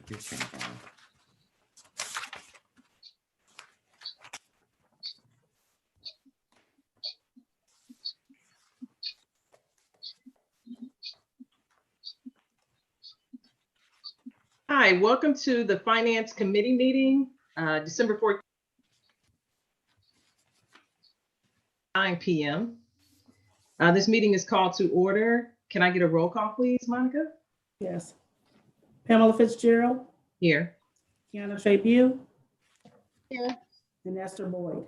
this thing down. Hi, welcome to the Finance Committee meeting, December 14th, 9 p.m. This meeting is called to order. Can I get a roll call, please, Monica? Yes. Pamela Fitzgerald. Here. Kiana Fabue. Here. And Esther Boyd.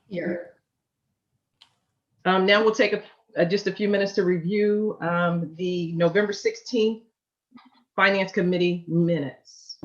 Here. Now we'll take just a few minutes to review the November 16th Finance Committee minutes.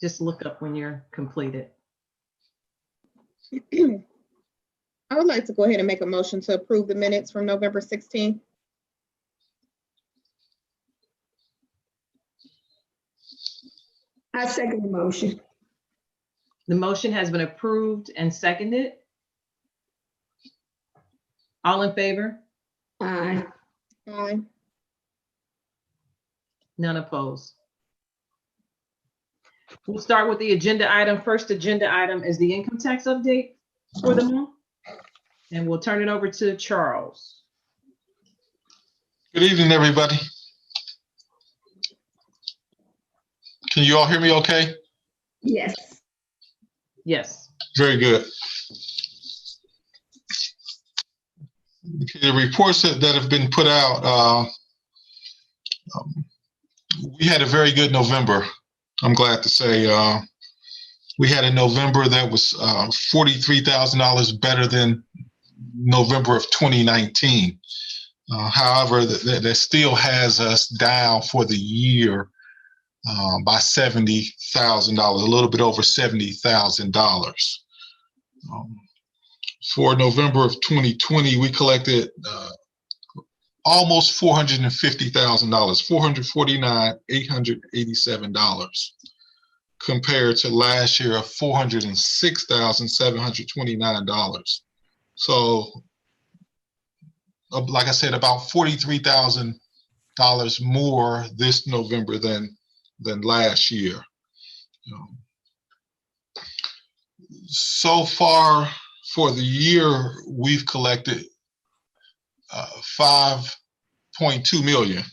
Just look up when you're completed. I would like to go ahead and make a motion to approve the minutes from November 16th. I second the motion. The motion has been approved and seconded. All in favor? Aye. Aye. None opposed. We'll start with the agenda item. First agenda item is the income tax update for the month. And we'll turn it over to Charles. Good evening, everybody. Can you all hear me okay? Yes. Yes. Very good. Okay, the reports that have been put out, we had a very good November. I'm glad to say we had a November that was $43,000 better than November of 2019. However, that still has us down for the year by $70,000, a little bit over $70,000. For November of 2020, we collected almost $450,000, $449,887, compared to last year of $406,729. So, like I said, about $43,000 more this November than last year. So far for the year, we've collected $5.2 million,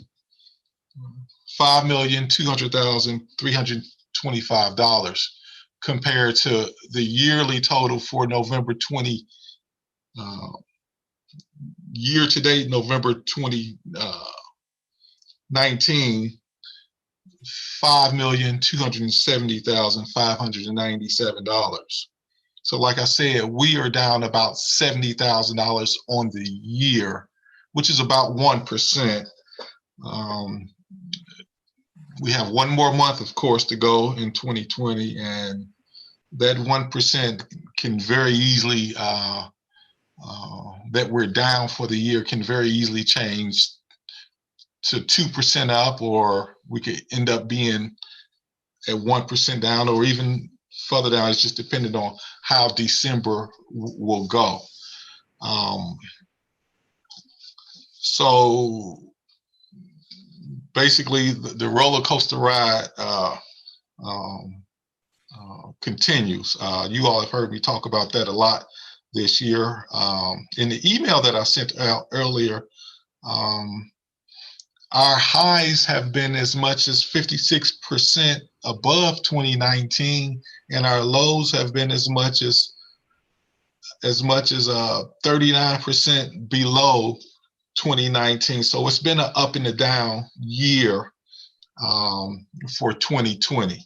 $5,200,325, compared to the yearly total for November 20, year to date, November 2019, $5,270,597. So like I said, we are down about $70,000 on the year, which is about 1%. We have one more month, of course, to go in 2020, and that 1% can very easily, that we're down for the year, can very easily change to 2% up, or we could end up being at 1% down, or even further down. It's just dependent on how December will go. So basically the roller coaster ride continues. You all have heard me talk about that a lot this year. In the email that I sent out earlier, our highs have been as much as 56% above 2019, and our lows have been as much as 39% below 2019. So it's been an up and a down year for 2020.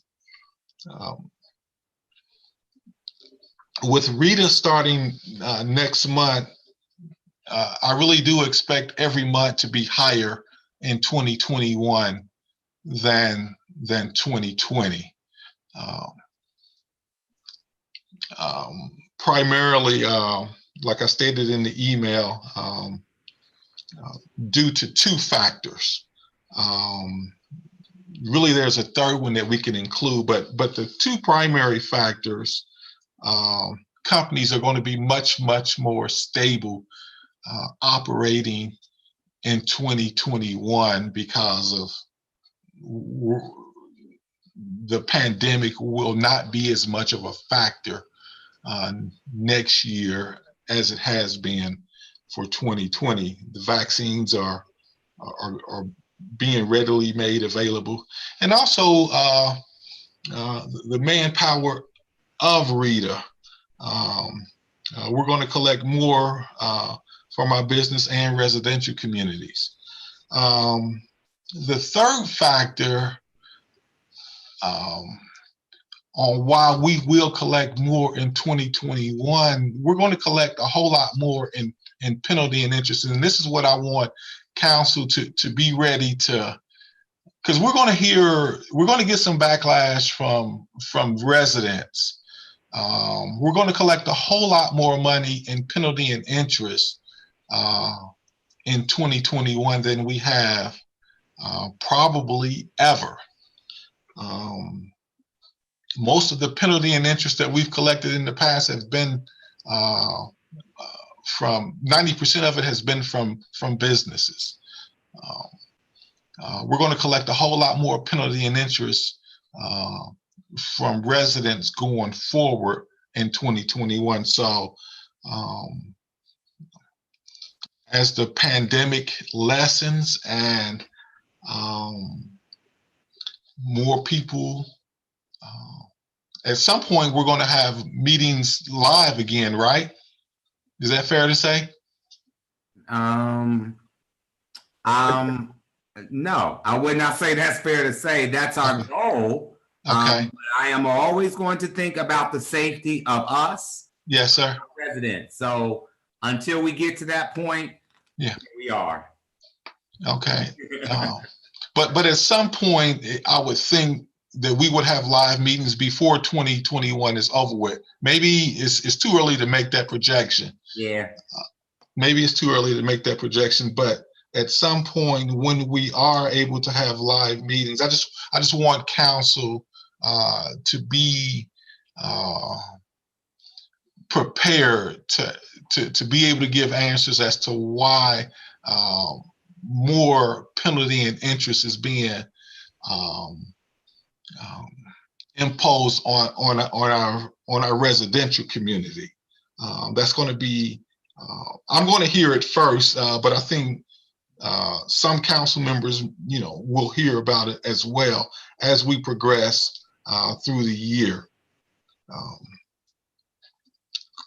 With RETA starting next month, I really do expect every month to be higher in 2021 than 2020. Primarily, like I stated in the email, due to two factors. Really, there's a third one that we can include, but the two primary factors, companies are going to be much more stable operating in 2021 because of the pandemic will not be as much of a factor next year as it has been for 2020. The vaccines are being readily made available, and also the manpower of RETA. We're going to collect more from our business and residential communities. The third factor on why we will collect more in 2021, we're going to collect a whole lot more in penalty and interest. And this is what I want council to be ready to, because we're going to get some backlash from residents. We're going to collect a whole lot more money in penalty and interest in 2021 than we have probably ever. Most of the penalty and interest that we've collected in the past have been from 90% of it has been from businesses. We're going to collect a whole lot more penalty and interest from residents going forward in 2021. So as the pandemic lessens and more people, at some point we're going to have meetings live again, right? Is that fair to say? No, I would not say that's fair to say. That's our goal. Okay. I am always going to think about the safety of us. Yes, sir. Residents. So until we get to that point, yeah, we are. Okay. But at some point, I would think that we would have live meetings before 2021 is over with. Maybe it's too early to make that projection. Yeah. Maybe it's too early to make that projection, but at some point when we are able to have live meetings, I just want council to be prepared to be able to give answers as to why more penalty and interest is being imposed on our residential community. That's going to be, I'm going to hear it first, but I think some council members, will hear about it as well as we progress through the year.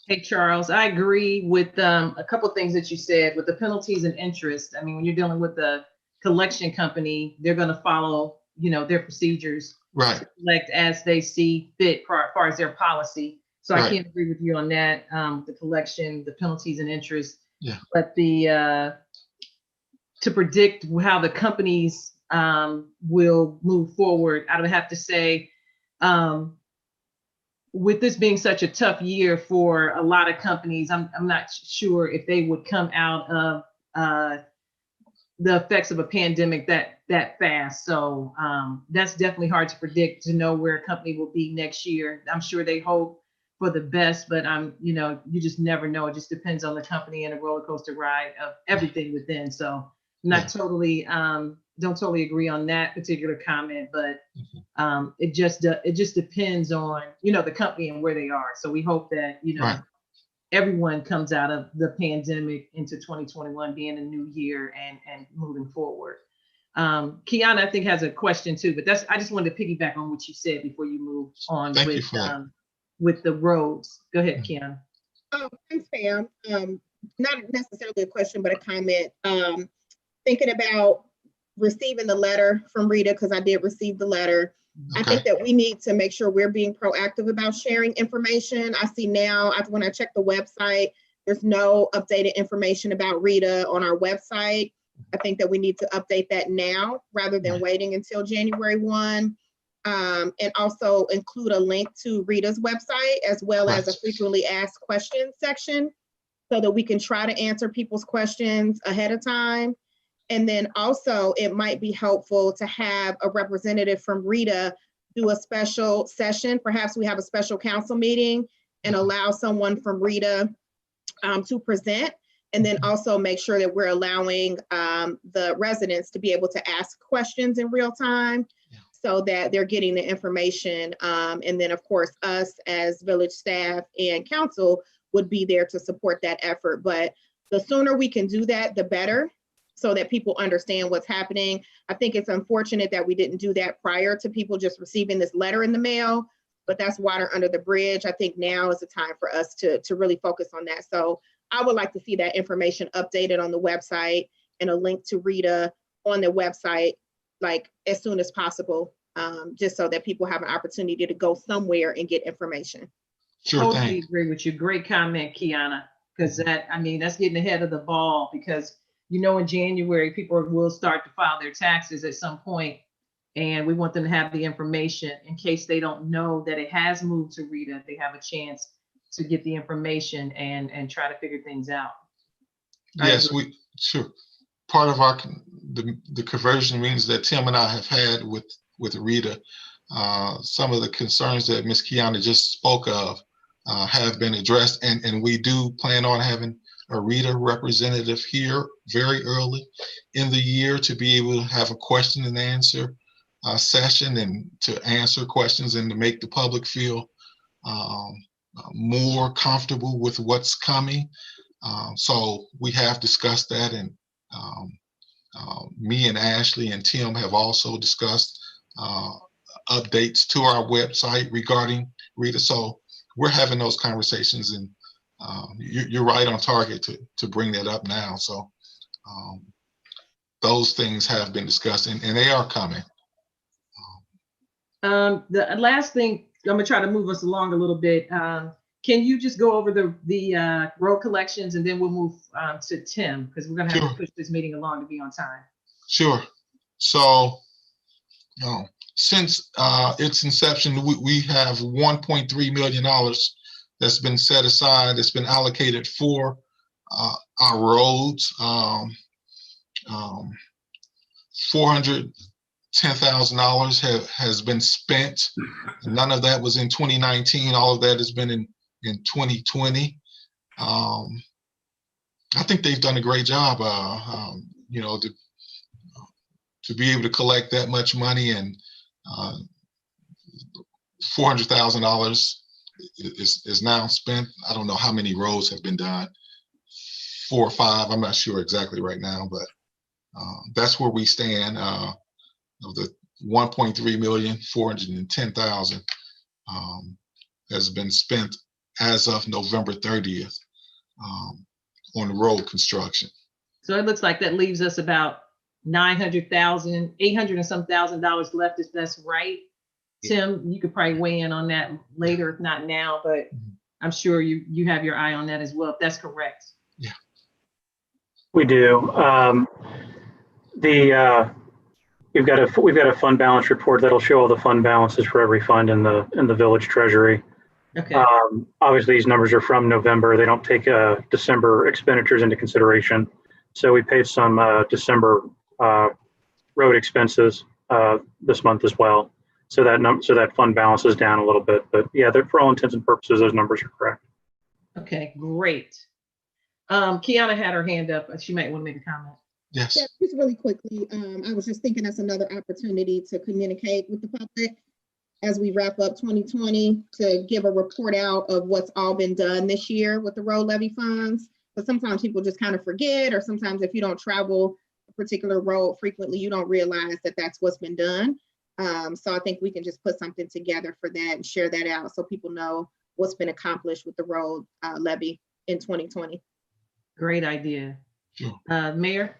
Hey, Charles, I agree with a couple of things that you said with the penalties and interest. I mean, when you're dealing with the collection company, they're going to follow, their procedures, right, to collect as they see fit as far as their policy. So right. I can't agree with you on that. The collection, the penalties and interest. Yeah. But to predict how the companies will move forward, I would have to say, with this being such a tough year for a lot of companies, I'm not sure if they would come out of the effects of a pandemic that fast. So that's definitely hard to predict, to know where a company will be next year. I'm sure they hope for the best, but you just never know. It just depends on the company and a roller coaster ride of everything within. So I'm not totally don't totally agree on that particular comment, but it just depends on, the company and where they are. So we hope that, Right. everyone comes out of the pandemic into 2021 being a new year and moving forward. Kiana, I think, has a question too, but I just wanted to piggyback on what you said before you move on Thank you for that. with the roads. Go ahead, Kiana. Oh, thanks, Pam. Not necessarily a question, but a comment. Thinking about receiving the letter from Rita, because I did receive the letter. I Okay. think that we need to make sure we're being proactive about sharing information. I see now, when I check the website, there's no updated information about Rita on our website. I think that we need to update that now rather than waiting until January 1. And also include a link to Rita's website as well as a frequently asked questions section so that we can try to answer people's questions ahead of time. And then also it might be helpful to have a representative from Rita do a special session. Perhaps we have a special council meeting and allow someone from Rita to present. And then also make sure that we're allowing the residents to be able to ask questions in real time so that they're getting the information. And then of course, us as village staff and council would be there to support that effort. But the sooner we can do that, the better, so that people understand what's happening. I think it's unfortunate that we didn't do that prior to people just receiving this letter in the mail, but that's water under the bridge. I think now is the time for us to really focus on that. So I would like to see that information updated on the website and a link to Rita on the website, like as soon as possible, just so that people have an opportunity to go somewhere and get information. Sure Totally thing. agree with you. Great comment, Kiana, because that's getting ahead of the ball, because in January, people will start to file their taxes at some point, and we want them to have the information in case they don't know that it has moved to Rita. They have a chance to get the information and try to figure things out. Yes, sure. Part of the conversion meetings that Tim and I have had with Rita, some of the concerns that Ms. Kiana just spoke of have been addressed, and we do plan on having a Rita representative here very early in the year to be able to have a question and answer session and to answer questions and to make the public feel more comfortable with what's coming. So we have discussed that, and me and Ashley and Tim have also discussed updates to our website regarding Rita. So we're having those conversations, and you're right on target to bring that up now. So those things have been discussed, and they are coming. The last thing, I'm gonna try to move us along a little bit. Can you just go over the road collections, and then we'll move to Tim, because we're gonna have to push this meeting along to be on time. Sure. So since its inception, we have $1.3 million that's been set aside, that's been allocated for our roads. $410,000 has been spent. None of that was in 2019. All of that has been in 2020. I think they've done a great job, to be able to collect that much money, and $400,000 is now spent. I don't know how many roads have been done, 4 or 5. I'm not sure exactly right now, but that's where we stand. Of the 1.3,410,000 has been spent as of November 30th on road construction. So it looks like that leaves us about $900,000, $800 and some $1,000 left, if that's right. Tim, you could probably weigh in on that later, if not now, but I'm sure you have your eye on that as well, if that's correct. Yeah, we do. We've got a fund balance report that'll show all the fund balances for every fund in the village treasury. Okay. Obviously, these numbers are from November. They don't take December expenditures into consideration. So we paid some December road expenses this month as well. So that fund balance is down a little bit. But yeah, for all intents and purposes, those numbers are correct. Okay, great. Kiana had her hand up. She might want to make a comment. Yes. Yeah, just really quickly, I was just thinking that's another opportunity to communicate with the public as we wrap up 2020, to give a report out of what's all been done this year with the road levy funds. But sometimes people just kind of forget, or sometimes if you don't travel a particular road frequently, you don't realize that that's what's been done. So I think we can just put something together for that and share that out so people know what's been accomplished with the road levy in 2020. Great idea. Sure. Mayor?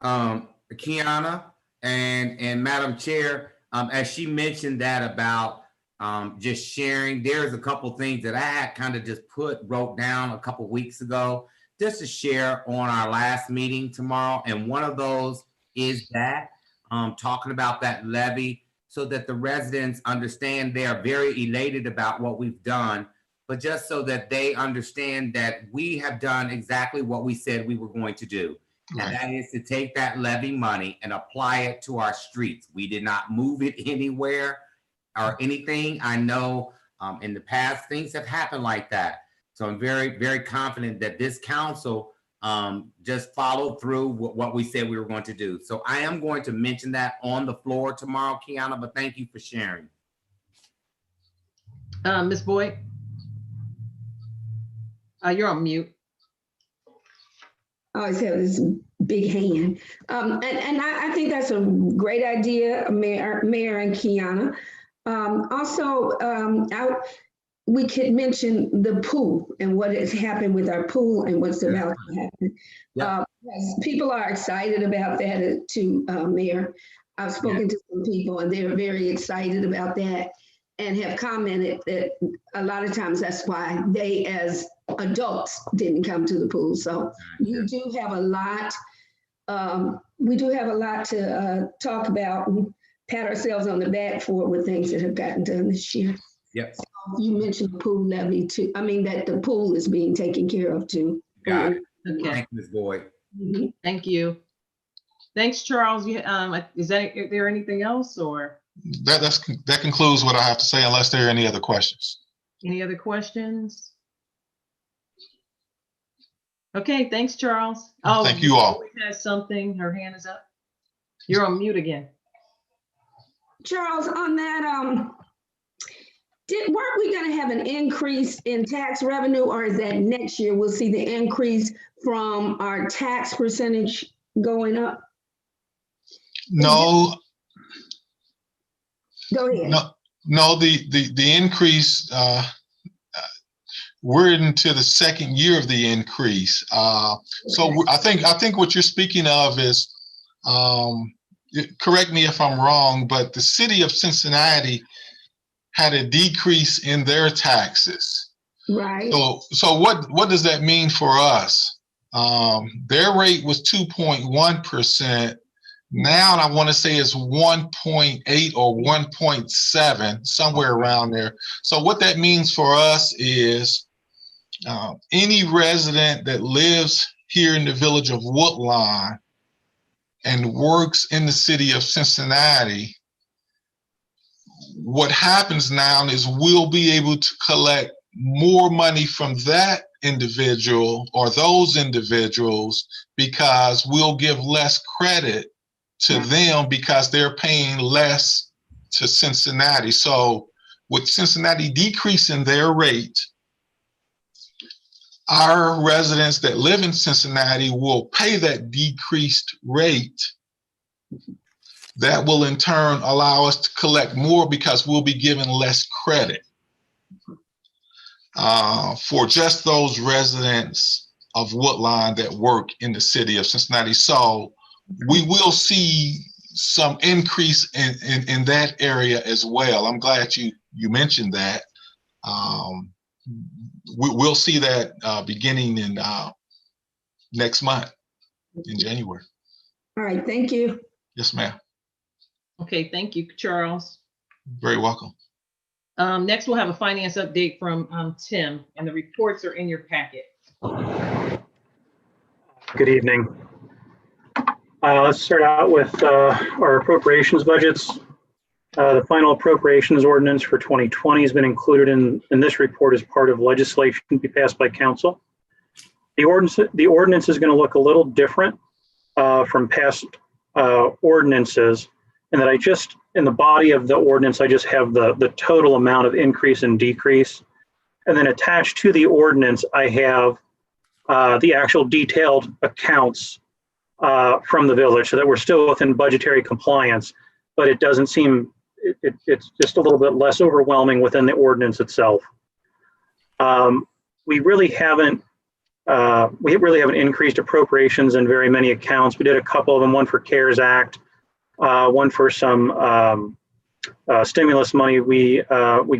Kiana and Madam Chair, as she mentioned that about just sharing, there's a couple things that I had kind of just wrote down a couple weeks ago just to share on our last meeting tomorrow. And one of those is that talking about that levy so that the residents understand they are very elated about what we've done, but just so that they understand that we have done exactly what we said we were going to do. Right. And that is to take that levy money and apply it to our streets. We did not move it anywhere or anything. I know in the past, things have happened like that. So I'm very, very confident that this council just followed through what we said we were going to do. So I am going to mention that on the floor tomorrow, Kiana, but thank you for sharing. Ms. Boyd? You're on mute. Oh, I said this big hand. And I think that's a great idea, Mayor and Kiana. Also, we could mention the pool and what has happened with our pool and what's about to happen. Yeah. Yes, people are excited about that too, Mayor. I've spoken to some people and they're very excited about that and have commented that a lot of times that's why they as adults didn't come to the pool. So you do have a lot, we do have a lot to talk about and pat ourselves on the back for with things that have gotten done this year. Yep. So you mentioned the pool levy too. I mean, that the pool is being taken care of too. Got it. Okay, Thank you, Ms. Boyd. Mhm. thank you. Thanks, Charles. Is there anything else, or That concludes what I have to say, unless there are any other questions. any other questions? Okay, thanks, Charles. Oh, Thank you all. Boyd has something, her hand is up. You're on mute again. Charles, on that, weren't we gonna have an increase in tax revenue, or is that next year we'll see the increase from our tax percentage going up? No, Go ahead. no, the increase, we're into the second year of the increase. So I think what you're speaking of is, correct me if I'm wrong, but the city of Cincinnati had a decrease in their taxes. Right. So what does that mean for us? Their rate was 2.1%. Now I want to say it's 1.8 or 1.7, somewhere around there. So what that means for us is any resident that lives here in the village of Woodlawn and works in the city of Cincinnati, what happens now is we'll be able to collect more money from that individual or those individuals because we'll give less credit to them because they're paying less to Cincinnati. So with Cincinnati decreasing their rate, our residents that live in Cincinnati will pay that decreased rate. That will in turn allow us to collect more because we'll be given less credit for just those residents of Woodlawn that work in the city of Cincinnati. So we will see some increase in that area as well. I'm glad you mentioned that. We'll see that beginning in next month in January. All right, thank you. Yes, ma'am. Okay, thank you, Charles. Very welcome. Next, we'll have a finance update from Tim, and the reports are in your packet. Good evening. Let's start out with our appropriations budgets. The final appropriations ordinance for 2020 has been included in this report as part of legislation to be passed by council. The ordinance is going to look a little different from past ordinances, and that I just, in the body of the ordinance, I just have the total amount of increase and decrease. And then attached to the ordinance, I have the actual detailed accounts from the village, so that we're still within budgetary compliance, but it doesn't seem, it's just a little bit less overwhelming within the ordinance itself. We really haven't increased appropriations in very many accounts. We did a couple of them, one for CARES Act, one for some stimulus money we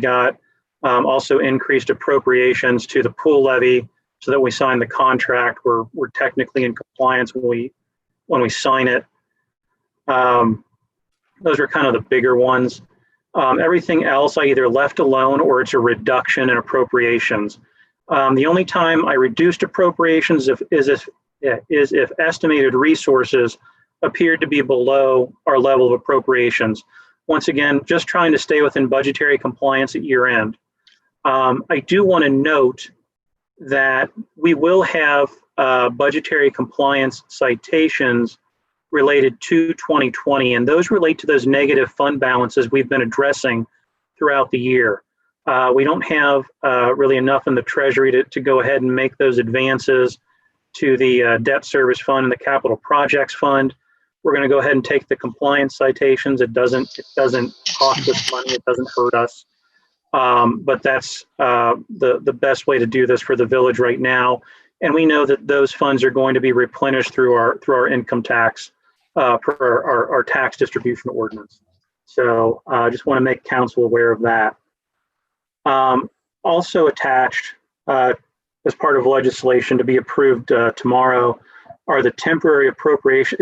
got, also increased appropriations to the pool levy so that we sign the contract. We're technically in compliance when we sign it. Those are kind of the bigger ones. Everything else I either left alone or it's a reduction in appropriations. The only time I reduced appropriations is if estimated resources appeared to be below our level of appropriations. Once again, just trying to stay within budgetary compliance at year end. I do want to note that we will have budgetary compliance citations related to 2020, and those relate to those negative fund balances we've been addressing throughout the year. We don't have really enough in the Treasury to go ahead and make those advances to the debt service fund and the capital projects fund. We're going to go ahead and take the compliance citations. It doesn't cost us money. It doesn't hurt us. But that's the best way to do this for the village right now. And we know that those funds are going to be replenished through our income tax, for our tax distribution ordinance. So I just want to make council aware of that. Also attached as part of legislation to be approved tomorrow are the temporary appropriation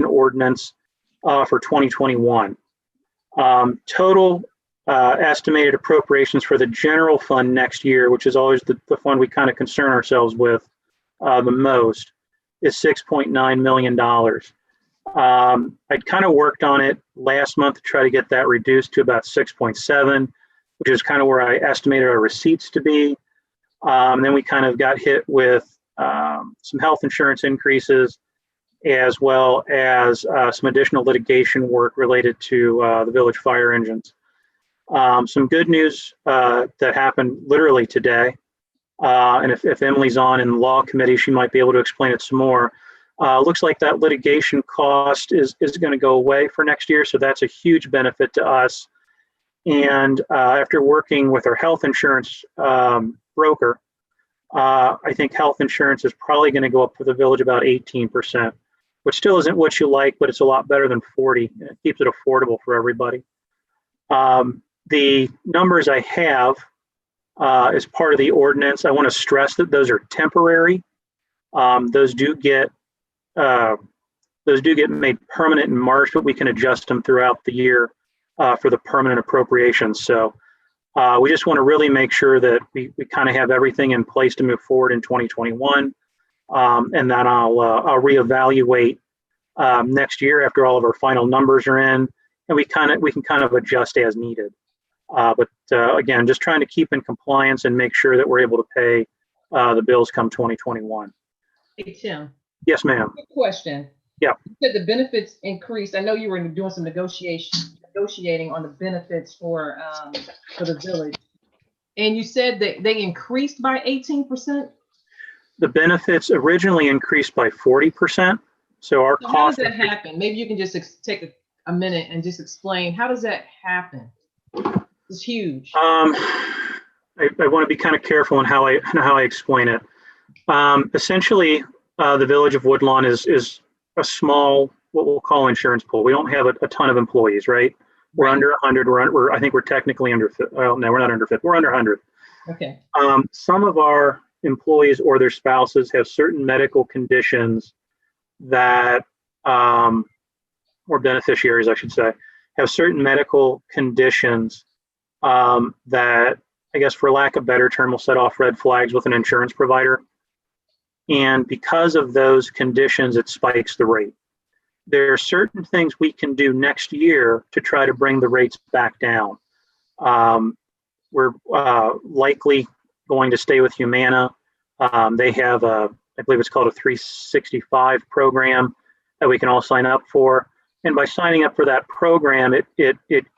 ordinance for 2021. Total estimated appropriations for the general fund next year, which is always the fund we kind of concern ourselves with the most, is $6.9 million. I'd kind of worked on it last month to try to get that reduced to about 6.7, which is kind of where I estimated our receipts to be. And then we kind of got hit with some health insurance increases, as well as some additional litigation work related to the village fire engines. Some good news that happened literally today. And if Emily's on in the law committee, she might be able to explain it some more. Looks like that litigation cost is going to go away for next year. So that's a huge benefit to us. And after working with our health insurance broker, I think health insurance is probably going to go up for the village about 18%, which still isn't what you like, but it's a lot better than 40. It keeps it affordable for everybody. The numbers I have as part of the ordinance, I want to stress that those are temporary. Those do get made permanent in March, but we can adjust them throughout the year for the permanent appropriations. So we just want to really make sure that we kind of have everything in place to move forward in 2021. And then I'll reevaluate next year after all of our final numbers are in, and we can kind of adjust as needed. But again, just trying to keep in compliance and make sure that we're able to pay the bills come 2021. Hey, Tim. Yes, ma'am. Quick question. Yeah. You said the benefits increased. I know you were doing some negotiating on the benefits for the village. And you said that they increased by 18%? The benefits originally increased by 40%. So our So cost. how does that happen? Maybe you can just take a minute and just explain, how does that happen? It's huge. I want to be kind of careful in how I explain it. Essentially, the village of Woodlawn is a small, what we'll call insurance pool. We don't have a ton of employees, right? We're under 100. I think we're technically under. Well, no, we're not under 50. We're under 100. Okay. Some of our employees or their spouses have certain medical conditions that, or beneficiaries, I should say, have certain medical conditions that, I guess, for lack of a better term, will set off red flags with an insurance provider. And because of those conditions, it spikes the rate. There are certain things we can do next year to try to bring the rates back down. We're likely going to stay with Humana. They have a I believe it's called a 365 program that we can all sign up for. And by signing up for that program, it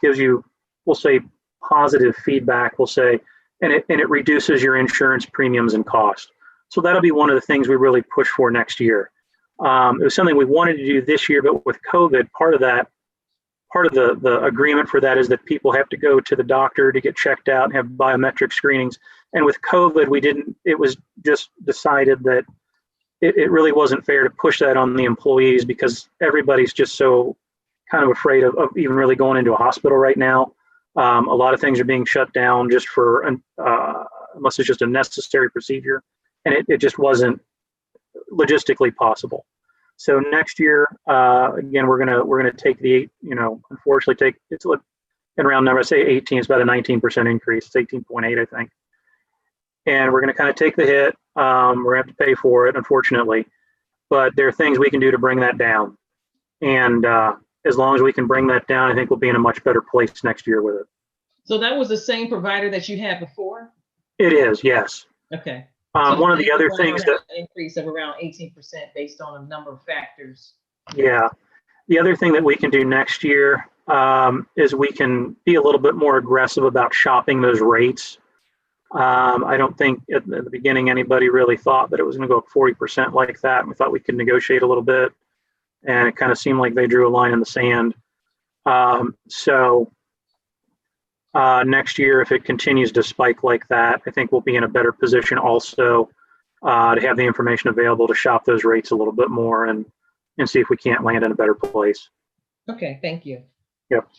gives you, we'll say, positive feedback, we'll say, and it reduces your insurance premiums and cost. So that'll be one of the things we really push for next year. It was something we wanted to do this year, but with COVID, part of the agreement for that is that people have to go to the doctor to get checked out and have biometric screenings. And with COVID, it was just decided that it really wasn't fair to push that on the employees because everybody's just so kind of afraid of even really going into a hospital right now. A lot of things are being shut down just for, unless it's just a necessary procedure. And it just wasn't logistically possible. So next year, again, we're gonna take unfortunately it's in round number, I say 18, it's about a 19% increase. It's 18.8, I think. And we're gonna kind of take the hit. We're gonna have to pay for it, unfortunately. But there are things we can do to bring that down. And as long as we can bring that down, I think we'll be in a much better place next year with it. So that was the same provider that you had before? It is, yes. Okay. One of the other things that increase of around 18% based on a number of factors. Yeah. The other thing that we can do next year is we can be a little bit more aggressive about shopping those rates. I don't think at the beginning anybody really thought that it was going to go up 40% like that. We thought we could negotiate a little bit, and it kind of seemed like they drew a line in the sand. So next year, if it continues to spike like that, I think we'll be in a better position also to have the information available to shop those rates a little bit more and see if we can't land in a better place. Okay, thank you. Yep.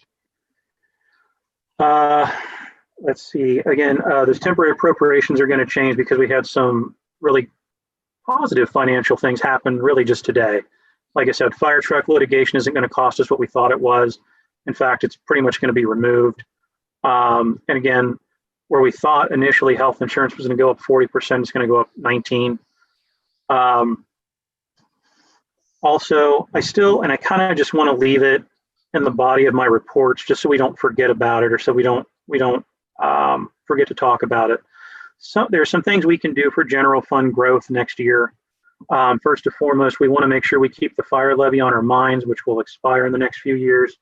Let's see. Again, those temporary appropriations are going to change because we had some really positive financial things happen really just today. Like I said, fire truck litigation isn't going to cost us what we thought it was. In fact, it's pretty much going to be removed. And again, where we thought initially health insurance was going to go up 40%, it's going to go up 19%. Also, I kind of just want to leave it in the body of my reports just so we don't forget about it, or so we don't forget to talk about it. So there are some things we can do for general fund growth next year. First and foremost, we want to make sure we keep the fire levy on our minds, which will expire in the next few years.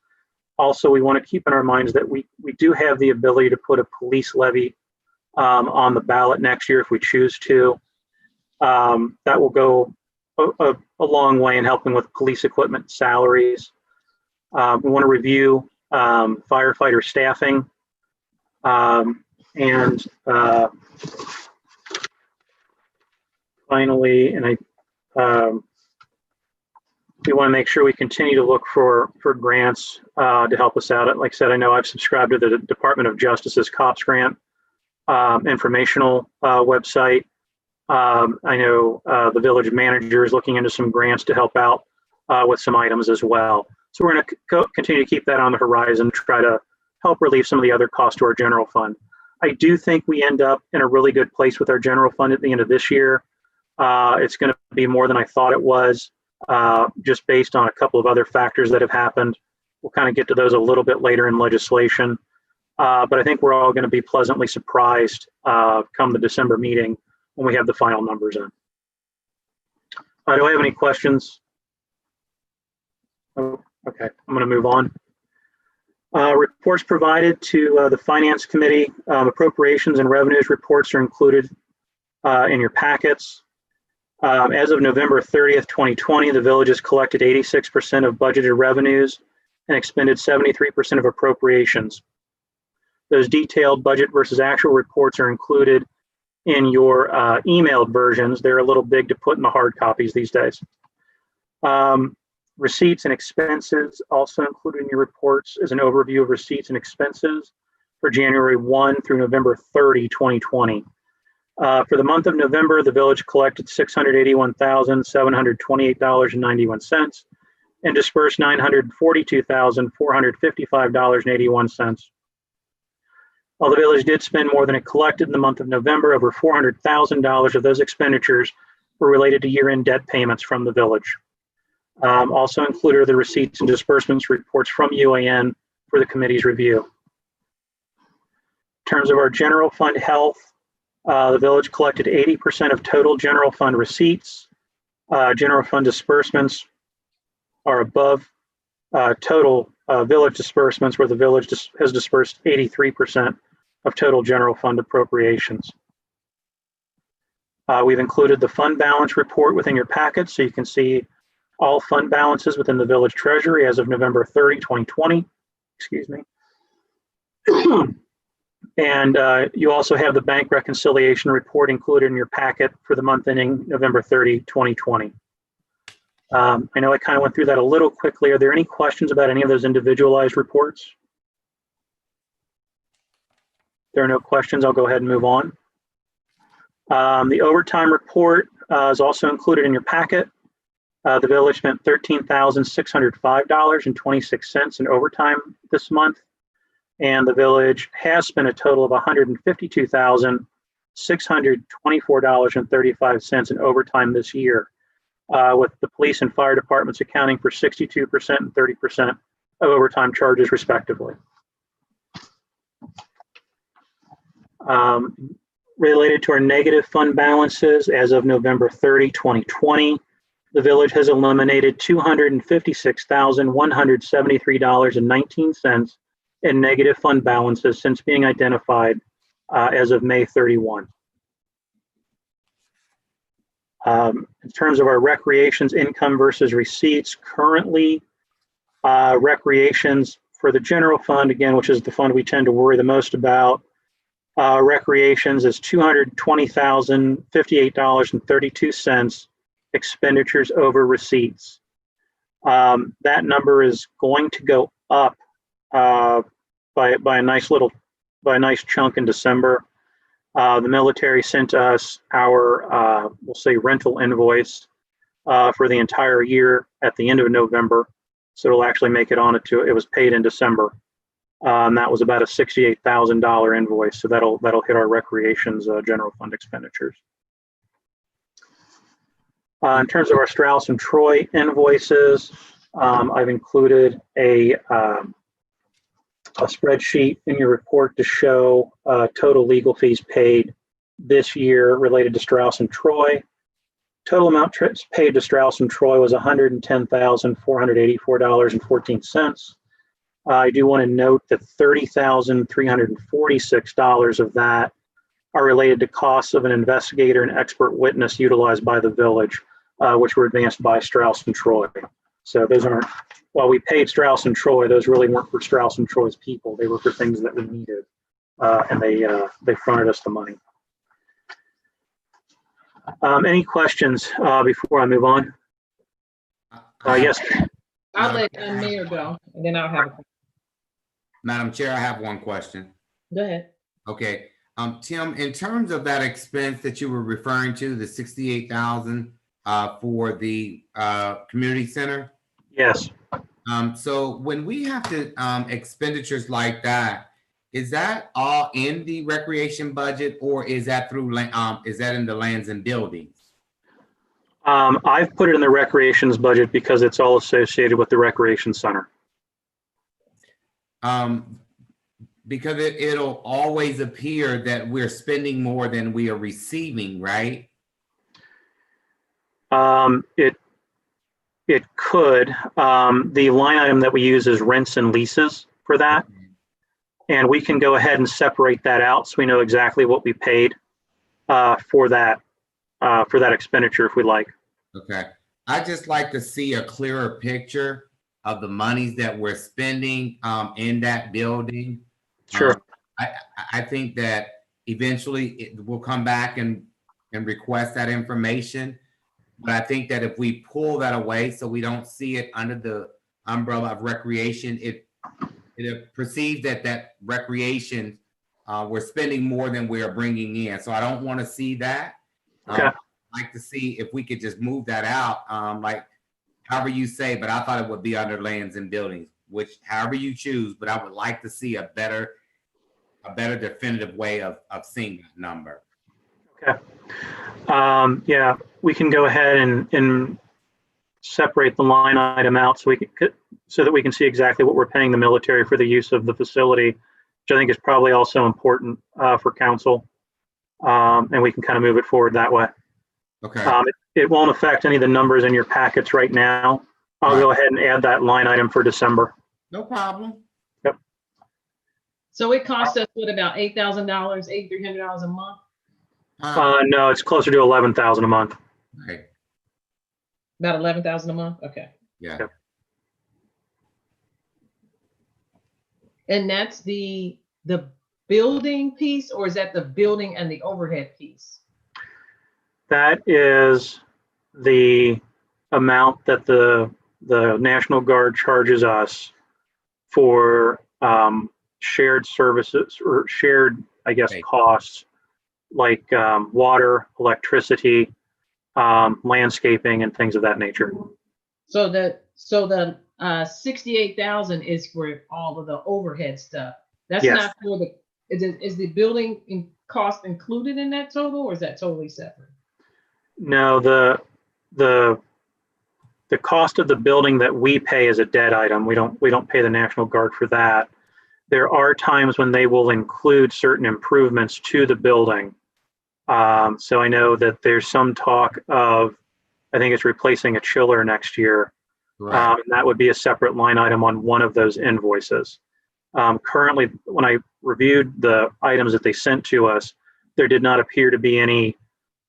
Also, we want to keep in our minds that we do have the ability to put a police levy on the ballot next year if we choose to. That will go a long way in helping with police equipment salaries. We want to review firefighter staffing. And finally, we want to make sure we continue to look for grants to help us out. Like I said, I know I've subscribed to the Department of Justice's COPS grant informational website. I know the village manager is looking into some grants to help out with some items as well. So we're going to continue to keep that on the horizon, try to help relieve some of the other costs to our general fund. I do think we end up in a really good place with our general fund at the end of this year. It's going to be more than I thought it was, just based on a couple of other factors that have happened. We'll kind of get to those a little bit later in legislation. But I think we're all going to be pleasantly surprised come the December meeting when we have the final numbers in. Do I have any questions? Oh, okay, I'm going to move on. Reports provided to the Finance Committee, appropriations and revenues reports are included in your packets. As of November 30th, 2020, the village has collected 86% of budgeted revenues and expended 73% of appropriations. Those detailed budget versus actual reports are included in your emailed versions. They're a little big to put in the hard copies these days. Receipts and expenses also included in your reports is an overview of receipts and expenses for January 1 through November 30, 2020. For the month of November, the village collected $681,728.91 and dispersed $942,455.81. While the village did spend more than it collected in the month of November, over $400,000 of those expenditures were related to year-end debt payments from the village. Also included are the receipts and disbursements reports from UAN for the committee's review. In terms of our general fund health, the village collected 80% of total general fund receipts General fund disbursements are above total village disbursements, where the village has dispersed 83% of total general fund appropriations. We've included the fund balance report within your packet, so you can see all fund balances within the village treasury as of November 30, 2020. Excuse me. And you also have the bank reconciliation report included in your packet for the month ending November 30, 2020. I know I kind of went through that a little quickly. Are there any questions about any of those individualized reports? If there are no questions, I'll go ahead and move on. The overtime report is also included in your packet. The village spent $13,605.26 in overtime this month, and the village has spent a total of $152,624.35 in overtime this year, with the police and fire departments accounting for 62% and 30% of overtime charges, respectively. Related to our negative fund balances, as of November 30, 2020, the village has eliminated $256,173.19 in negative fund balances since being identified as of May 31. In terms of our recreations income versus receipts, currently recreations for the general fund, again, which is the fund we tend to worry the most about, recreations is $220,058.32 expenditures over receipts. That number is going to go up by a nice chunk in December. The military sent us our we'll say rental invoice for the entire year at the end of November, so it'll actually make it on it to, it was paid in December. That was about a $68,000 invoice, so that'll hit our recreations general fund expenditures. In terms of our Strauss and Troy invoices, I've included a spreadsheet in your report to show total legal fees paid this year related to Strauss and Troy. Total amount paid to Strauss and Troy was $110,484.14. I do want to note that $30,346 of that are related to costs of an investigator and expert witness utilized by the village, which were advanced by Strauss and Troy. So those aren't, while we paid Strauss and Troy, those really weren't for Strauss and Troy's people. They were for things that we needed, and they fronted us the money. Any questions before I move on? Yes. I'll let Mayor go, and then I'll have a. Madam Chair, I have one question. Go ahead. Okay, Tim, in terms of that expense that you were referring to, the $68,000 for the community center. Yes. So when we have to expenditures like that, is that all in the recreation budget, or is that through is that in the lands and buildings? I've put it in the recreations budget because it's all associated with the recreation center. Because it'll always appear that we're spending more than we are receiving, right? It could. The line item that we use is rents and leases for that. And we can go ahead and separate that out so we know exactly what we paid for that expenditure if we like. Okay. I just like to see a clearer picture of the monies that we're spending in that building. Sure. I think that eventually we'll come back and request that information. But I think that if we pull that away so we don't see it under the umbrella of recreation, it perceives that recreation, we're spending more than we are bringing in. So I don't want to see that. Okay. I'd like to see if we could just move that out, like however you say, but I thought it would be under lands and buildings, which however you choose, but I would like to see a better definitive way of seeing that number. Okay. Yeah, we can go ahead and separate the line item out so that we can see exactly what we're paying the military for the use of the facility, which I think is probably also important for council, and we can kind of move it forward that way. Okay, It won't affect any of the numbers in your packets right now. I'll go ahead and add that line item for December. no problem. So it costs us, what, about $8,000, $8,300 a month? No, it's closer to 11,000 a month. Right, About 11,000 a month? Okay. yeah. Yep. And that's the building piece, or is that the building and the overhead piece? That is the amount that the National Guard charges us for shared services or shared, I guess, Right. costs like water, electricity, landscaping, and things of that nature. So the 68,000 is for all of the overhead stuff. That's Yes. not for the, is the building cost included in that total, or is that totally separate? No, the cost of the building that we pay is a dead item. We don't pay the National Guard for that. There are times when they will include certain improvements to the building. So I know that there's some talk of, I think it's replacing a chiller next year. Right. And that would be a separate line item on one of those invoices. Currently, when I reviewed the items that they sent to us, there did not appear to be any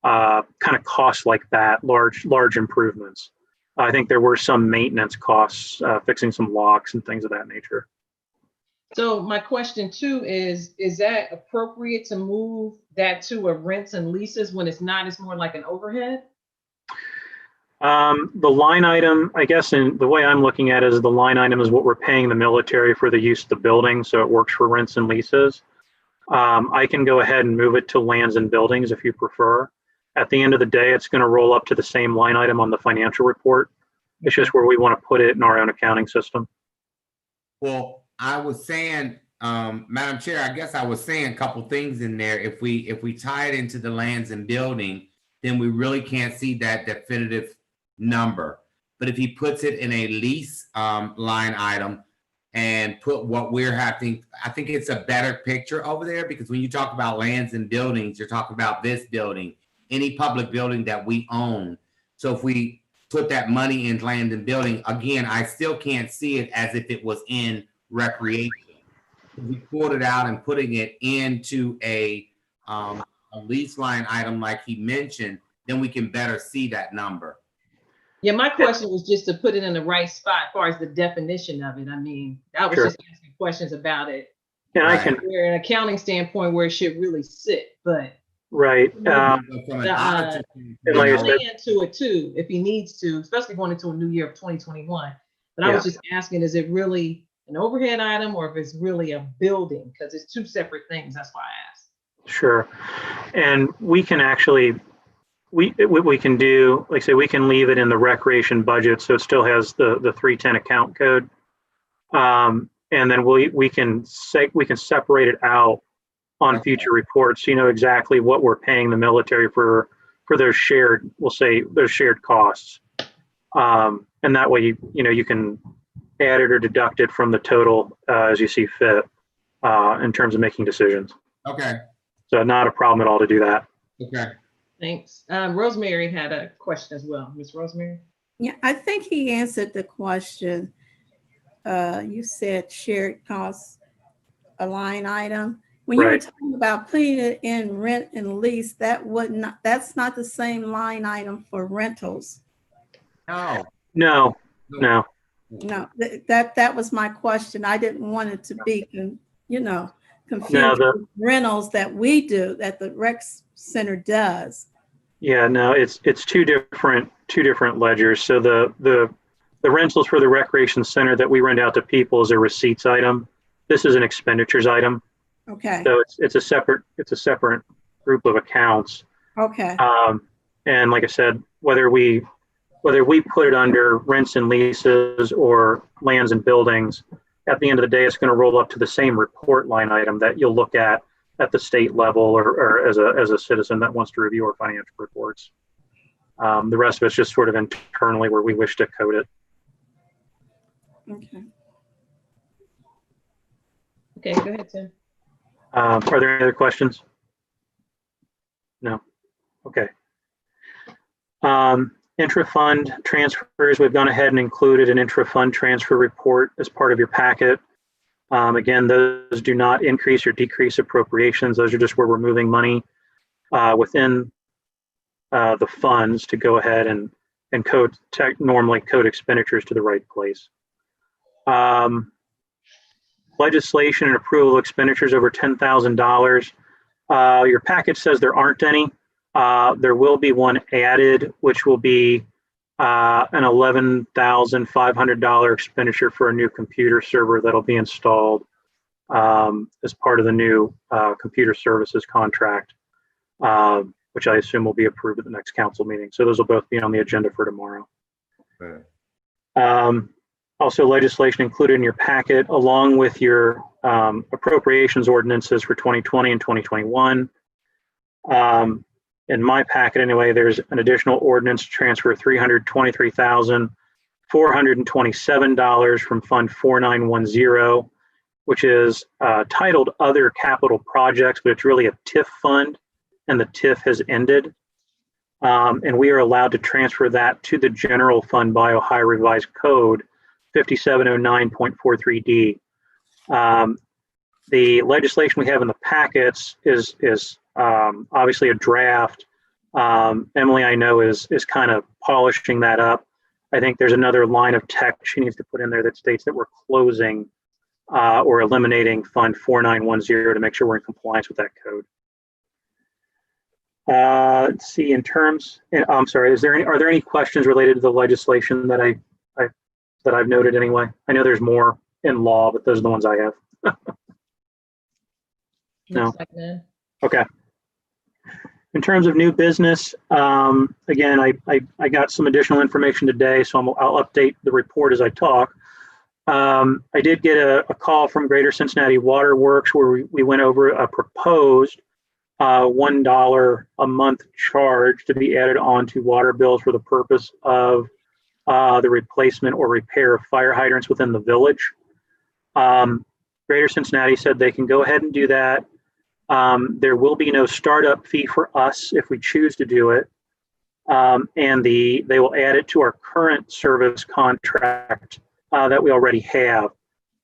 kind of costs like that, large improvements. I think there were some maintenance costs, fixing some locks and things of that nature. So my question too is that appropriate to move that to a rents and leases when it's not, it's more like an overhead? The line item, I guess, and the way I'm looking at it is the line item is what we're paying the military for the use of the building, so it works for rents and leases. I can go ahead and move it to lands and buildings if you prefer. At the end of the day, it's going to roll up to the same line item on the financial report. It's just where we want to put it in our own accounting system. Well, I was saying, Madam Chair, I guess I was saying a couple things in there. If we tie it into the lands and building, then we really can't see that definitive number. But if he puts it in a lease line item and put what we're having, I think it's a better picture over there, because when you talk about lands and buildings, you're talking about this building, any public building that we own. So if we put that money in land and building, again, I still can't see it as if it was in recreation. If we pulled it out and putting it into a lease line item like he mentioned, then we can better see that number. Yeah, my question was just to put it in the right spot as far as the definition of it. I mean, I was Sure. just asking questions about it. And I can, Where an accounting standpoint where it should really sit, but right. But from an the, auditor and like I I'll said, into it too, if he needs to, especially going into a new year of 2021. But I was just asking, is it really an overhead item or if it's really a building? Because it's two separate things. That's why I asked. sure. And we can actually, we can do, like I say, we can leave it in the recreation budget, so it still has the 310 account code. And then we can separate it out on future reports, so you know exactly what we're paying the military for those shared, we'll say those shared costs. And that way you can add it or deduct it from the total as you see fit in terms of making decisions. Okay. So not a problem at all to do that. Okay. Thanks. Rosemary had a question as well. Ms. Rosemary? Yeah, I think he answered the question. You said shared costs, a line item. When you were Right. talking about putting it in rent and lease, that's not the same line item for rentals. No. No. No, that was my question. I didn't want it to be, confused with rentals that we do, that the rec center does. Yeah, no, it's two different ledgers. So the rentals for the recreation center that we rent out to people is a receipts item. This is an expenditures item. Okay. So it's a separate group of accounts. Okay. And like I said, whether we put it under rents and leases or lands and buildings, at the end of the day, it's going to roll up to the same report line item that you'll look at the state level or as a citizen that wants to review our financial reports. The rest of it's just sort of internally where we wish to code it. Okay. Okay, go ahead, Tim. Are there any other questions? No. Okay. Intra-fund transfers, we've gone ahead and included an intra-fund transfer report as part of your packet. Again, those do not increase or decrease appropriations. Those are just where we're moving money within the funds to go ahead and normally code expenditures to the right place. Legislation and approval of expenditures over $10,000. Your packet says there aren't any. There will be one added, which will be an $11,500 expenditure for a new computer server that'll be installed as part of the new computer services contract, which I assume will be approved at the next council meeting. So those will both be on the agenda for tomorrow. Okay. Also, legislation included in your packet, along with your appropriations ordinances for 2020 and 2021. In my packet anyway, there's an additional ordinance to transfer $323,427 from Fund 4910, which is titled Other Capital Projects, but it's really a TIF fund, and the TIF has ended. And we are allowed to transfer that to the general fund by Ohio Revised Code 5709.43D. The legislation we have in the packets is obviously a draft. Emily, I know, is kind of polishing that up. I think there's another line of text she needs to put in there that states that we're closing or eliminating Fund 4910 to make sure we're in compliance with that code. Let's see, in terms, I'm sorry, are there any questions related to the legislation that I've noted anyway? I know there's more in law, but those are the ones I have. No. Looks like none. Okay. In terms of new business, again, I got some additional information today, so I'll update the report as I talk. I did get a call from Greater Cincinnati Water Works where we went over a proposed $1 a month charge to be added onto water bills for the purpose of the replacement or repair of fire hydrants within the village. Greater Cincinnati said they can go ahead and do that. There will be no startup fee for us if we choose to do it. And they will add it to our current service contract that we already have.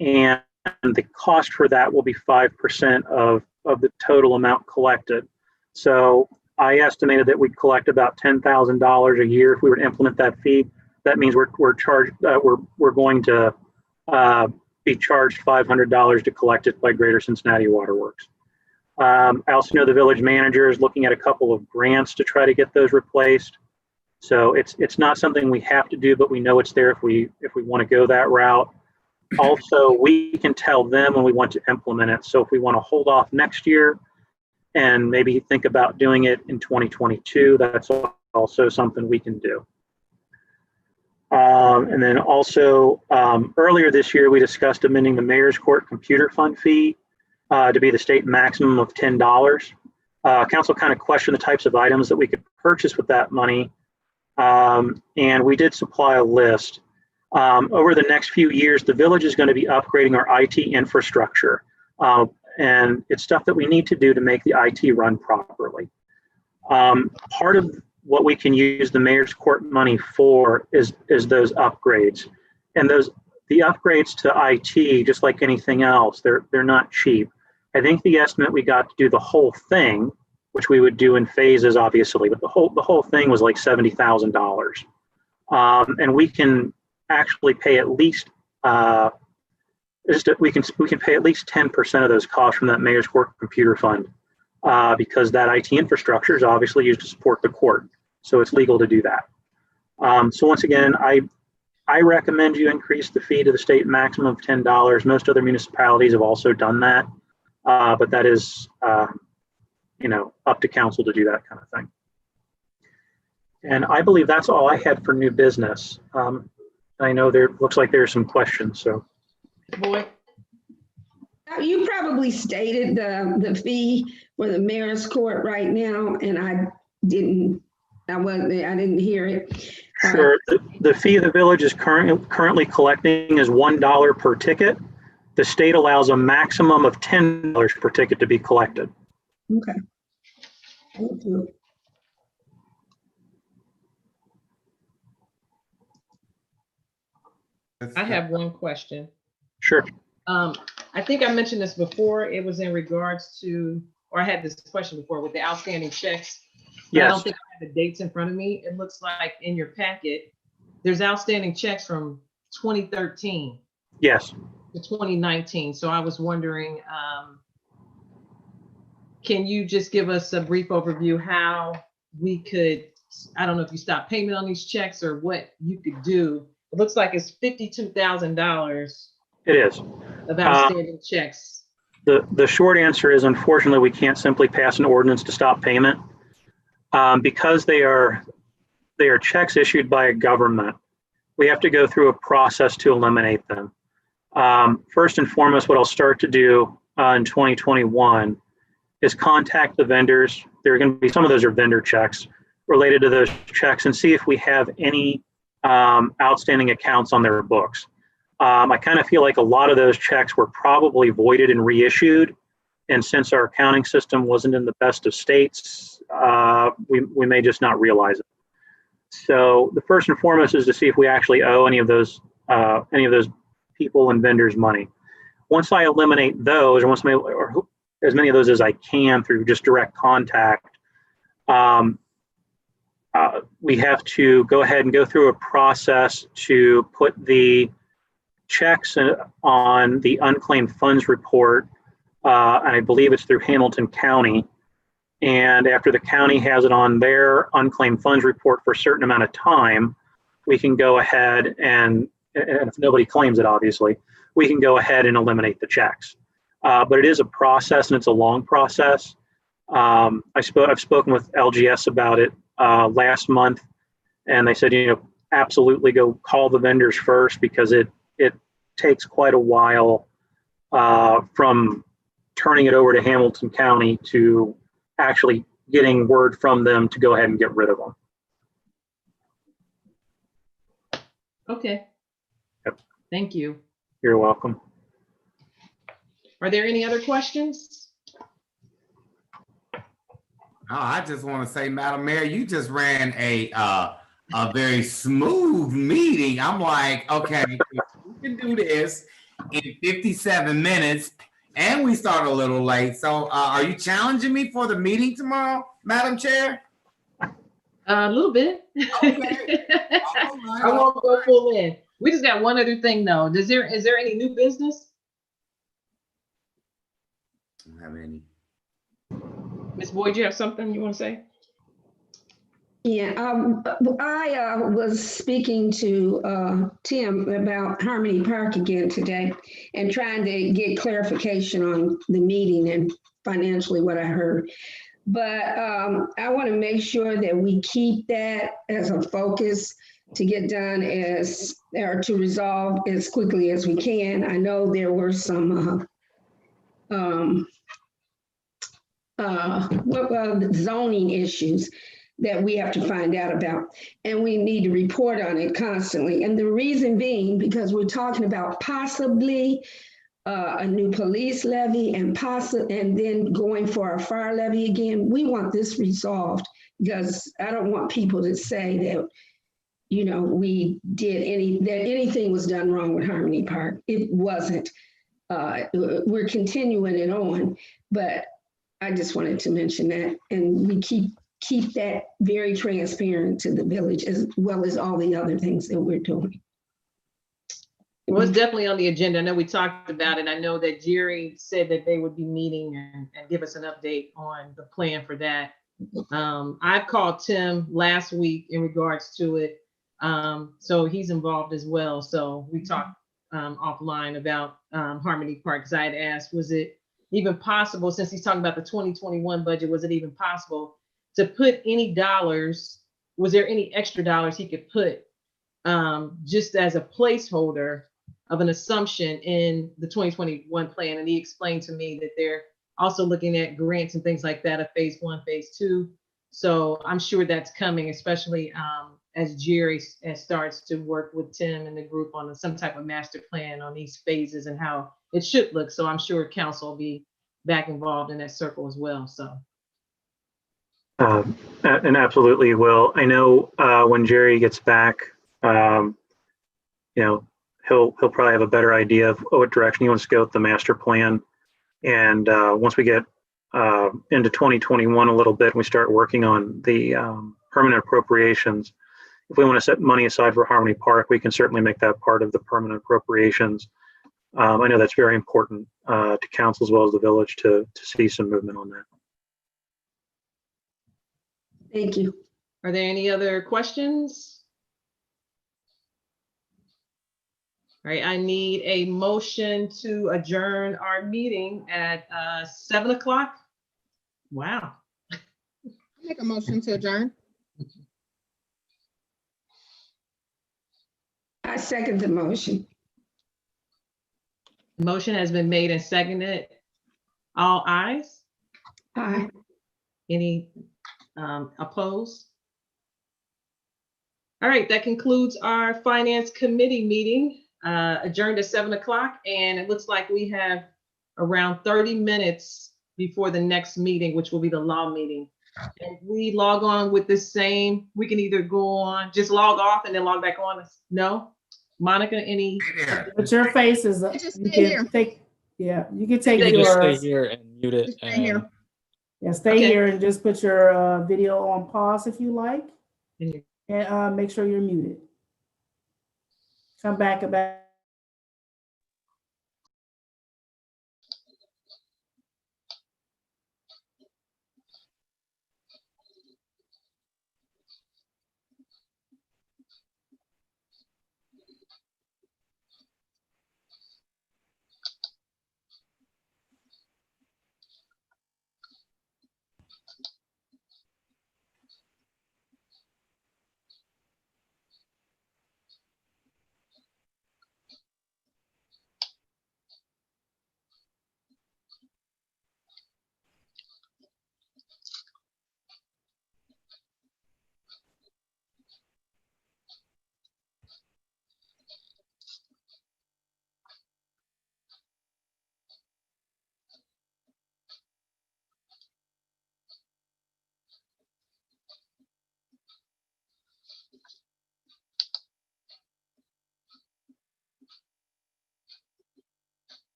And the cost for that will be 5% of the total amount collected. So I estimated that we'd collect about $10,000 a year if we were to implement that fee. That means we're going to be charged $500 to collect it by Greater Cincinnati Water Works. I also know the village manager is looking at a couple of grants to try to get those replaced. So it's not something we have to do, but we know it's there if we want to go that route. Also, we can tell them when we want to implement it. So if we want to hold off next year and maybe think about doing it in 2022, that's also something we can do. And then also earlier this year, we discussed amending the Mayor's Court computer fund fee to be the state maximum of $10. Council kind of questioned the types of items that we could purchase with that money. And we did supply a list. Over the next few years, the village is going to be upgrading our IT infrastructure. And it's stuff that we need to do to make the IT run properly. Part of what we can use the Mayor's Court money for is those upgrades. And the upgrades to IT, just like anything else, they're not cheap. I think the estimate we got to do the whole thing, which we would do in phases, obviously, but the whole thing was like $70,000. And we can actually pay at least we can pay at least 10% of those costs from that Mayor's Court computer fund because that IT infrastructure is obviously used to support the court, so it's legal to do that. So once again, I recommend you increase the fee to the state maximum of $10. Most other municipalities have also done that, but that is up to council to do that kind of thing. And I believe that's all I had for new business. I know looks like there's some questions, so. Boyd? You probably stated the fee for the Mayor's Court right now, and I didn't hear it. Sure. The fee the village is currently collecting is $1 per ticket. The state allows a maximum of $10 per ticket to be collected. Okay. Thank you. I have one question. Sure. I think I mentioned this before. It was in regards to, or I had this question before with the outstanding checks. But I Yes. don't think I have the dates in front of me. It looks like in your packet, there's outstanding checks from 2013 Yes. to 2019. So I was wondering, can you just give us a brief overview how we could, I don't know if you stop payment on these checks or what you could do. It looks like it's $52,000 It is. of outstanding checks. The short answer is, unfortunately, we can't simply pass an ordinance to stop payment. Because they are checks issued by a government, we have to go through a process to eliminate them. First and foremost, what I'll start to do in 2021 is contact the vendors. There are going to be, some of those are vendor checks related to those checks, and see if we have any outstanding accounts on their books. I kind of feel like a lot of those checks were probably voided and reissued. And since our accounting system wasn't in the best of states, we may just not realize it. So the first and foremost is to see if we actually owe any of those people and vendors money. Once I eliminate those, or as many of those as I can through just direct contact, we have to go ahead and go through a process to put the checks on the unclaimed funds report. And I believe it's through Hamilton County. And after the county has it on their unclaimed funds report for a certain amount of time, we can go ahead and if nobody claims it, obviously, we can go ahead and eliminate the checks. But it is a process, and it's a long process. I've spoken with LGS about it last month, and they said, absolutely go call the vendors first, because it takes quite a while from turning it over to Hamilton County to actually getting word from them to go ahead and get rid of them. Okay. Yep. Thank you. You're welcome. Are there any other questions? I just want to say, Madam Mayor, you just ran a very smooth meeting. I'm like, okay, we can do this in 57 minutes, and we start a little late. So are you challenging me for the meeting tomorrow, Madam Chair? A little bit. Okay. I won't go full in. We just got one other thing though. Is there any new business? I don't have any. Ms. Boyd, you have something you want to say? Yeah, I was speaking to Tim about Harmony Park again today and trying to get clarification on the meeting and financially what I heard. But I want to make sure that we keep that as a focus to get done or to resolve as quickly as we can. I know there were some zoning issues that we have to find out about, and we need to report on it constantly. And the reason being, because we're talking about possibly a new police levy and then going for a fire levy again. We want this resolved, because I don't want people to say that, we did anything was done wrong with Harmony Park. It wasn't. We're continuing it on, but I just wanted to mention that, and we keep that very transparent to the village, as well as all the other things that we're doing. Well, it's definitely on the agenda. I know we talked about it. I know that Jerry said that they would be meeting and give us an update on the plan for that. I've called Tim last week in regards to it. So he's involved as well. So we talked offline about Harmony Park, because I had asked, was it even possible, since he's talking about the 2021 budget, was it even possible to put any dollars, was there any extra dollars he could put just as a placeholder of an assumption in the 2021 plan? And he explained to me that they're also looking at grants and things like that of phase 1, phase 2. So I'm sure that's coming, especially as Jerry starts to work with Tim and the group on some type of master plan on these phases and how it should look. So I'm sure council will be back involved in that circle as well. So. And absolutely will. I know when Jerry gets back, he'll probably have a better idea of what direction he wants to go with the master plan. And once we get into 2021 a little bit, and we start working on the permanent appropriations. If we want to set money aside for Harmony Park, we can certainly make that part of the permanent appropriations. I know that's very important to council as well as the village to see some movement on that. Thank you. Are there any other questions? All right, I need a motion to adjourn our meeting at 7 o'clock. Wow. Make a motion to adjourn. I second the motion. Motion has been made and seconded. All ayes? Aye. Any opposed? All right, that concludes our Finance Committee meeting, adjourned at 7 o'clock. And it looks like we have around 30 minutes before the next meeting, which will be the law meeting. And we log on with the same, we can either go on, just log off and then log back on. No? Monica, any? Hey there. But your face is, Just you stay here. can take, yeah, you can take You You just your, stay here and mute it. Just stay here. yeah, stay Okay. here and just put your video on pause if you like. Mhm. And make sure you're muted. Come back about.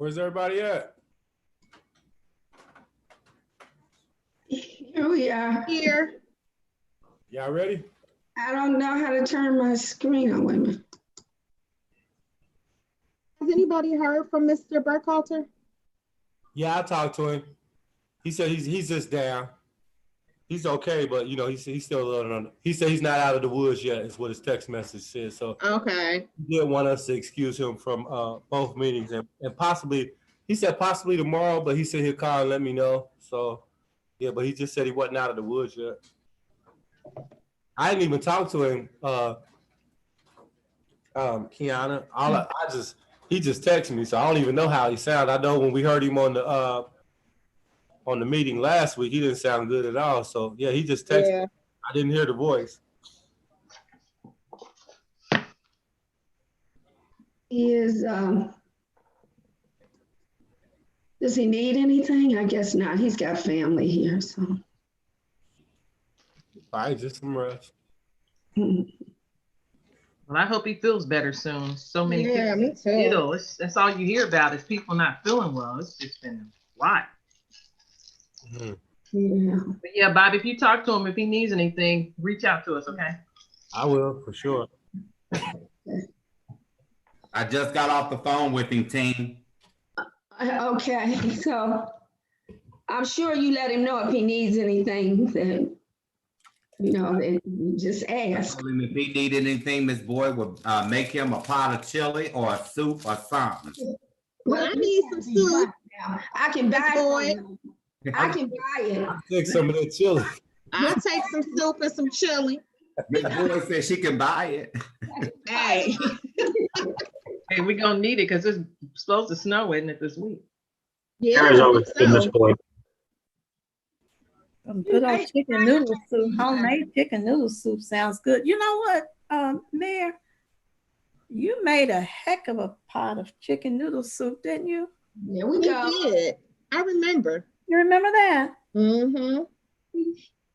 Where's everybody at? Here we are. Here, Y'all ready? I don't know how to turn my screen on. Wait a minute. has anybody heard from Mr. Burkhalter? Yeah, I talked to him. He said he's just down. He's okay, but you know, he's still a little. He said he's not out of the woods yet. Is what his text message said. So Okay, he did want us to excuse him from both meetings and possibly. He said possibly tomorrow, but he said he'll call and let me know. So yeah, but he just said he wasn't out of the woods yet. I didn't even talk to him, Kiana. He just texted me, so I don't even know how he sounded. I know when we heard him on the meeting last week, he didn't sound good at all. So yeah, he just texted. yeah. Me. I didn't hear the voice. He is, does he need anything? I guess not. He's got family here, so. All right, just some rest. Well, I hope he feels better soon. So many Yeah, people me too. ill. That's all you hear about is people not feeling well. It's just been a lot. Mhm. Yeah. But yeah, Bob, if you talk to him, if he needs anything, reach out to us, okay? I will for sure. I just got off the phone with him, team. Okay, so I'm sure you let him know if he needs anything that, you know, that you just ask. Told him if he needed anything, Miss Boyd would make him a pot of chili or a soup or something. Well, I need some soup. I can buy Boy. it. I can buy it. Take some of that chili. I'll take some soup and some chili. Miss Boyd said she can buy it. Hey, Hey, we're gonna need it because it's supposed to snow, isn't it, this week? yeah, There's I always think been this so. point. Some good old chicken noodle soup, homemade chicken noodle soup sounds good. You know what, Mayor? You made a heck of a pot of chicken noodle soup, didn't you? There we He go. did. I remember. You remember that? Mm-hmm.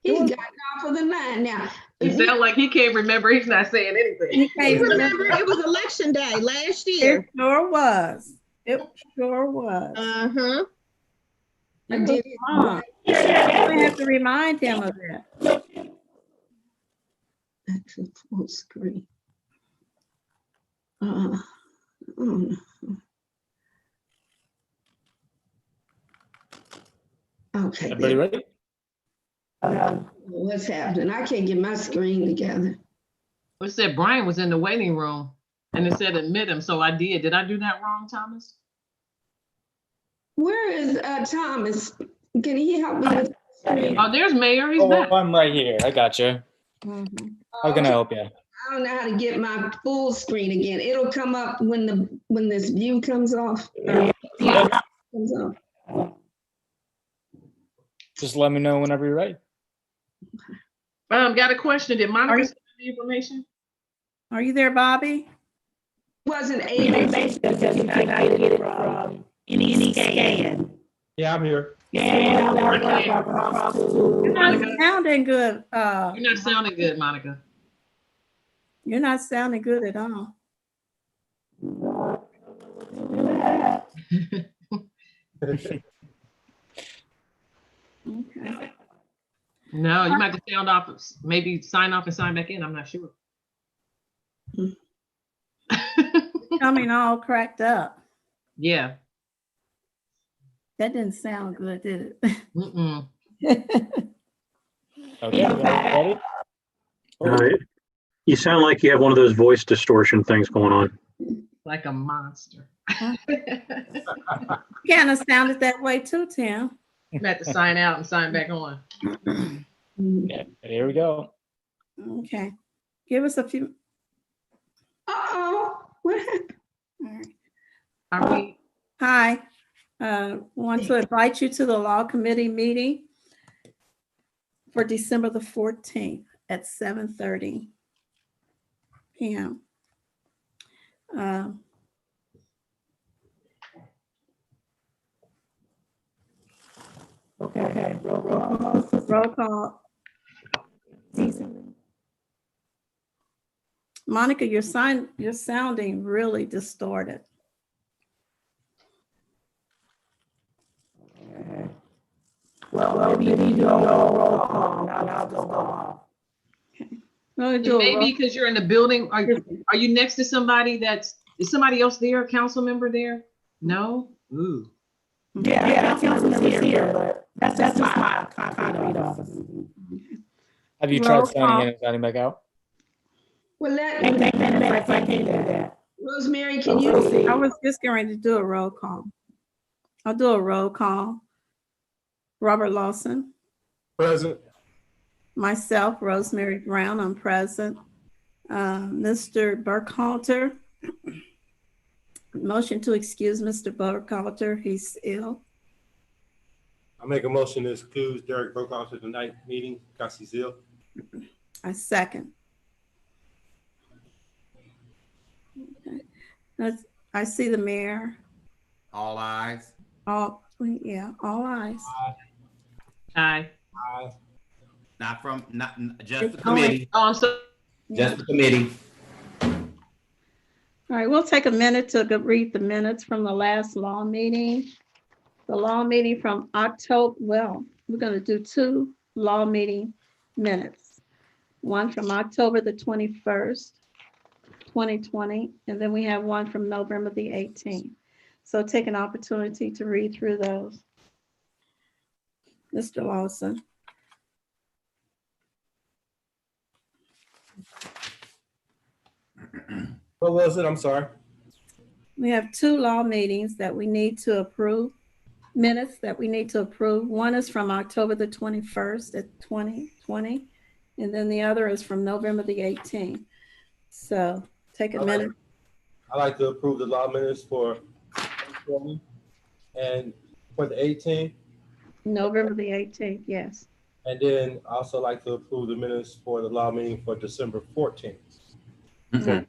He's gotten off of the line now. It sounds like he can't remember. He's not saying anything. You can't Remember, it was election day last It year. sure was. It sure was. Uh-huh. I did it. Wrong. You have to remind him of that. Actually, full screen. Oh, no. Okay. Everybody ready? What's happening? I can't get my screen together. It said Brian was in the waiting room and it said admit him, so I did. Did I do that wrong, Thomas? Where is Thomas? Can he help me with? Oh, there's Mayor. He's Oh, back. I'm right here. I got you. Mhm. How can I help you? I don't know how to get my full screen again. It'll come up when this view comes off. Comes off. Just let me know whenever you're ready. Got a question. Did Are Monica you- send the information? Are you there, Bobby? Wasn't able to. Any scan. Yeah, I'm here. You're not sounding good. You're not sounding good, Monica. You're not sounding good at all. Okay. No, you might have to sound off, maybe sign off and sign back in. I'm not sure. Coming all cracked up. Yeah. That didn't sound good, did Mm-mm. it? Okay, you ready? You sound like you have one of those voice distortion things going on. Like a monster. Kind of sounded that way too, Tim. You have to sign out and sign back on. Yeah, here we go. Okay. Give us a few. Uh-oh, what happened? All right. Are we? Hi, want to invite you to the Law Committee meeting for December the 14th at 7:30 p.m. Okay. Roll call. Roll call. Monica, you're sounding really distorted. Well, maybe you do a roll call, and I'll just go off. We'll do a roll- Maybe because you're in the building, are you next to somebody is somebody else there, a council member there? No? Ooh. Yeah, councilman's here, but that's my concrete office. Have you Roll tried signing call. in and signing back out? Well, I can't do that. Rosemary, can you? I was just getting ready to do a roll call. I'll do a roll call. Robert Lawson, Present. myself, Rosemary Brown, I'm present. Mr. Burkhalter. Motion to excuse Mr. Burkhalter, he's ill. I make a motion to excuse Derek Brokaw to the night meeting, because he's ill. I second. Okay. I see the mayor. All eyes. All eyes. Aye. Aye. Not just the Oh, wait. committee, Oh, I'm sorry. just the committee. All right, we'll take a minute to read the minutes from the last law meeting. The law meeting from October, well, we're going to do two law meeting minutes. One from October the 21st, 2020, and then we have one from November the 18th. So take an opportunity to read through those. Mr. Lawson. What was it? I'm sorry. We have two law meetings that we need to approve, minutes that we need to approve. One is from October the 21st at 2020, and then the other is from November the 18th. So take a minute. I'd like to approve the law minutes for and for the 18th, November the 18th, yes. and then also like to approve the minutes for the law meeting for December 14th. Okay.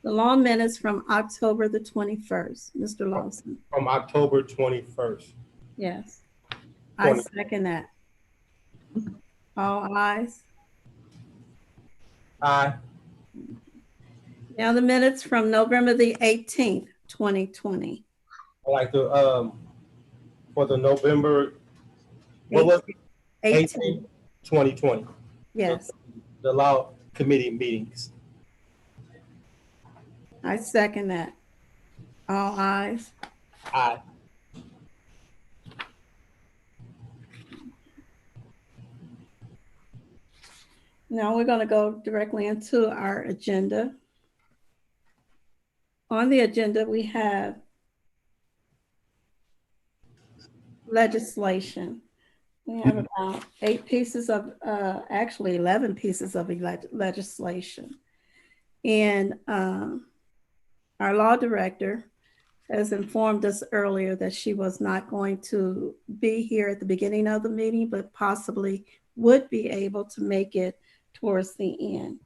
The law minutes from October the 21st, Mr. Lawson. From October 21st. Yes. I 20. second that. All ayes. Aye. Now the minutes from November the 18th, 2020. I'd like to, for the November, what was it? 18, 2020, yes. the law committee meetings. I second that. All ayes. Aye. Now we're going to go directly into our agenda. On the agenda, we have legislation. We have about 8 pieces of, actually 11 pieces of legislation. And our law director has informed us earlier that she was not going to be here at the beginning of the meeting, but possibly would be able to make it towards the end.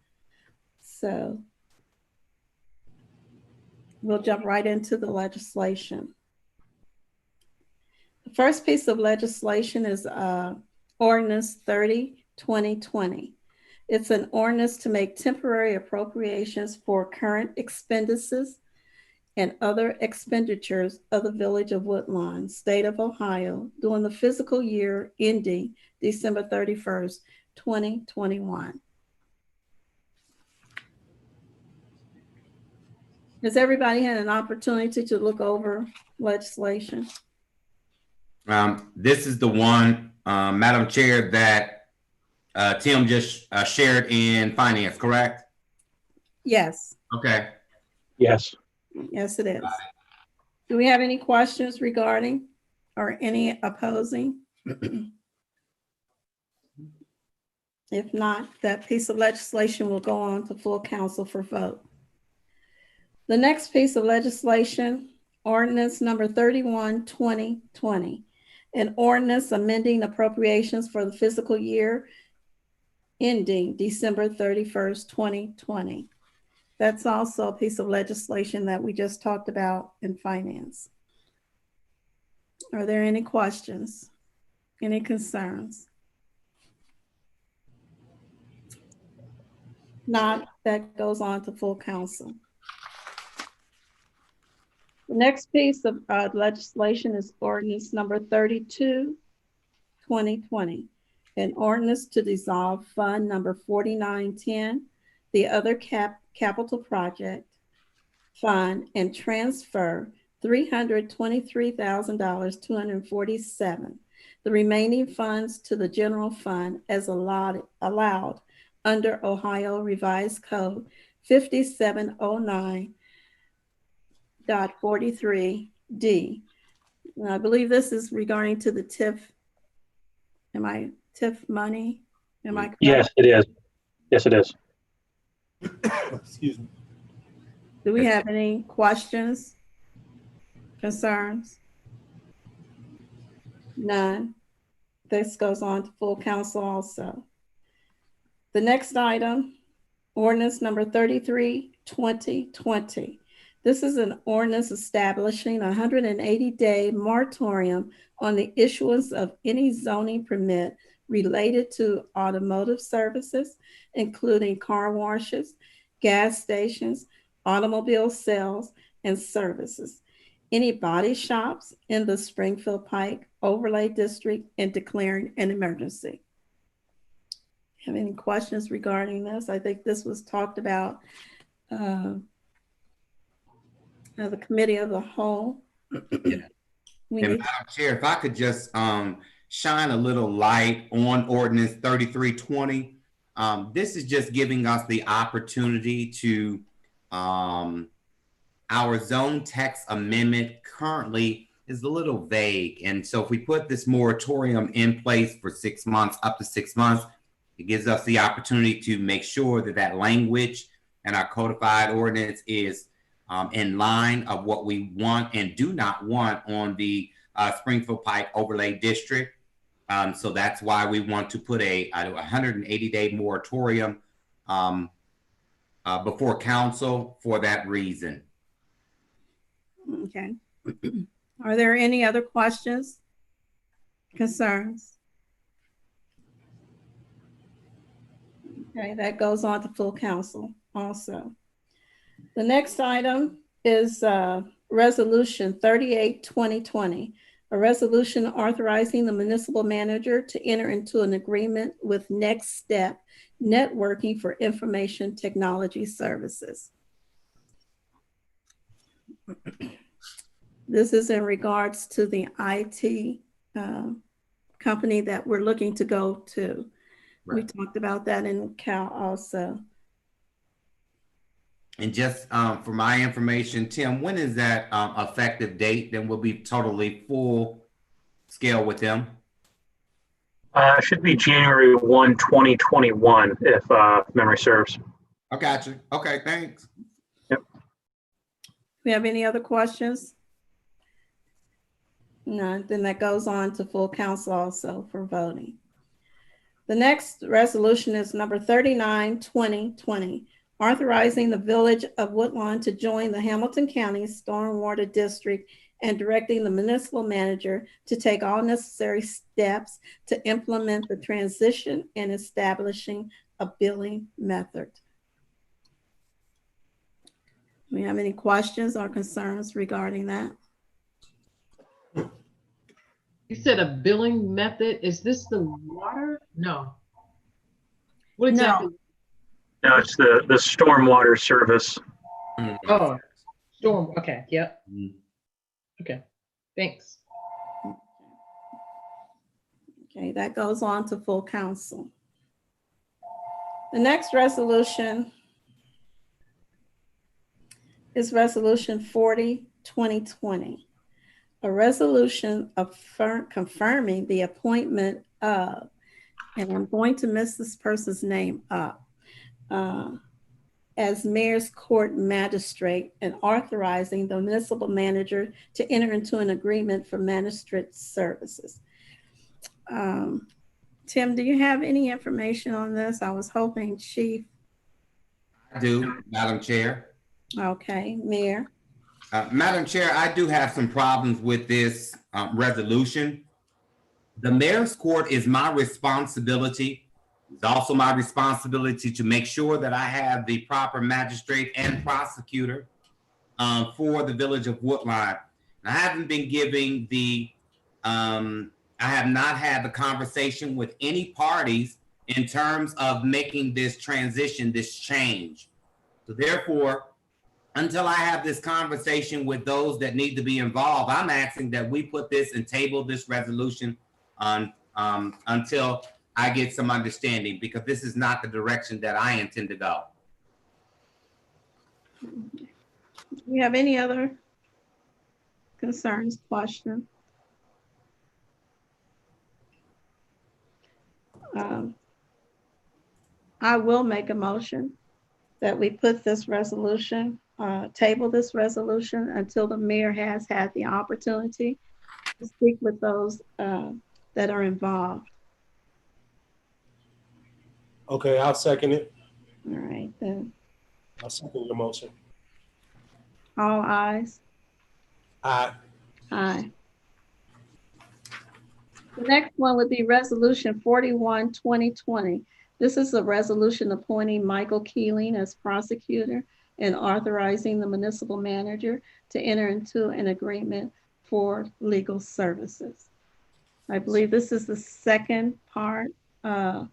So we'll jump right into the legislation. The first piece of legislation is Ordinance 30/2020. It's an ordinance to make temporary appropriations for current expenses and other expenditures of the Village of Woodlawn, State of Ohio, during the fiscal year ending December 31st, 2021. Has everybody had an opportunity to look over legislation? This is the one, Madam Chair, that Tim just shared in finance, correct? Yes. Okay. Yes. Yes, it is. Do we have any questions regarding or any opposing? If not, that piece of legislation will go on to full council for vote. The next piece of legislation, ordinance number 31/2020, an ordinance amending appropriations for the fiscal year ending December 31st, 2020. That's also a piece of legislation that we just talked about in finance. Are there any questions? Any concerns? Not, that goes on to full council. The next piece of legislation is ordinance number 32, 2020. An ordinance to dissolve fund number 4910, the other capital project fund, and transfer $323,247, the remaining funds to the general fund as allowed under Ohio Revised Code 5709.43D. And I believe this is regarding to the TIF. TIF money? Am I correct? Yes, it is. Yes, it is. Excuse me. Do we have any questions, concerns? None. This goes on to full council also. The next item, ordinance number 33, 2020. This is an ordinance establishing a 180-day moratorium on the issuance of any zoning permit related to automotive services, including car washes, gas stations, automobile sales and services, any body shops in the Springfield Pike Overlay District, and declaring an emergency. Have any questions regarding this? I think this was talked about the committee of the whole. Yeah. And Madam Chair, if I could just shine a little light on ordinance 3320. This is just giving us the opportunity to our zone text amendment currently is a little vague. And so if we put this moratorium in place for 6 months, up to 6 months, it gives us the opportunity to make sure that that language and our codified ordinance is in line of what we want and do not want on the Springfield Pike Overlay District. So that's why we want to put a 180-day moratorium before council for that reason. Okay. Are there any other questions, concerns? Okay, that goes on to full council also. The next item is Resolution 38, 2020, a resolution authorizing the municipal manager to enter into an agreement with Next Step Networking for Information Technology Services. This is in regards to the IT company that we're looking to go to. Right. We talked about that in Cal also. And just for my information, Tim, when is that effective date? Then we'll be totally full scale with them. Should be January 1, 2021, if memory serves. I got you. Okay, thanks. Yep. We have any other questions? No, then that goes on to full council also for voting. The next resolution is number 39, 2020, authorizing the Village of Woodlawn to join the Hamilton County Stormwater District and directing the municipal manager to take all necessary steps to implement the transition and establishing a billing method. Do we have any questions or concerns regarding that? You said a billing method. Is this the water? No. What exactly? No, it's the stormwater service. Oh, storm. Okay. Yep. Okay. Thanks. Okay, that goes on to full council. The next resolution is Resolution 40, 2020. A resolution confirming the appointment of, and I'm going to mess this person's name up, as Mayor's Court Magistrate and authorizing the municipal manager to enter into an agreement for magistrate services. Tim, do you have any information on this? I was hoping Chief. I do, Madam Chair. Okay, Mayor. Madam Chair, I do have some problems with this resolution. The Mayor's Court is my responsibility. It's also my responsibility to make sure that I have the proper magistrate and prosecutor for the village of Woodlawn. I haven't been giving I have not had the conversation with any parties in terms of making this transition, this change. So therefore, until I have this conversation with those that need to be involved, I'm asking that we put this and table this resolution on until I get some understanding, because this is not the direction that I intend to go. Do you have any other concerns, questions? I will make a motion that we put this resolution, table this resolution until the mayor has had the opportunity to speak with those that are involved. Okay, I'll second it. All right, then. I'll second your motion. All ayes. Aye. Aye. The next one would be Resolution 41, 2020. This is a resolution appointing Michael Keeling as prosecutor and authorizing the municipal manager to enter into an agreement for legal services. I believe this is the second part, That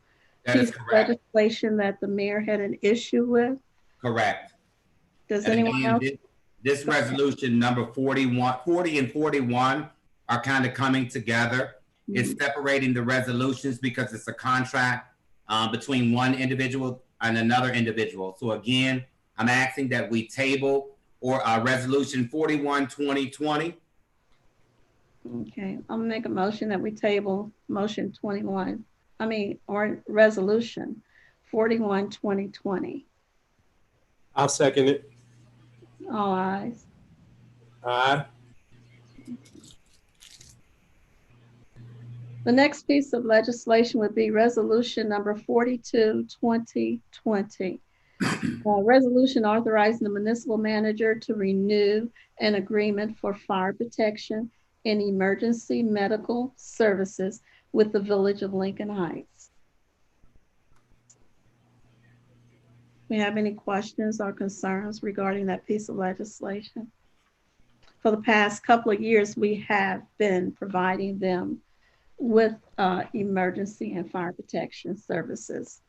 piece is of correct. legislation that the mayor had an issue with. Correct. Does And anyone again, else? this resolution number 40 and 41 are kind of coming together. It's separating the resolutions because it's a contract between one individual and another individual. So again, I'm asking that we table or resolution 41, 2020. Okay, I'll make a motion that we table motion or resolution 41, 2020. I'll second it. All ayes. Aye. The next piece of legislation would be resolution number 42, 2020. Resolution authorizing the municipal manager to renew an agreement for fire protection and emergency medical services with the village of Lincoln Heights. We have any questions or concerns regarding that piece of legislation? For the past couple of years, we have been providing them with emergency and fire protection services.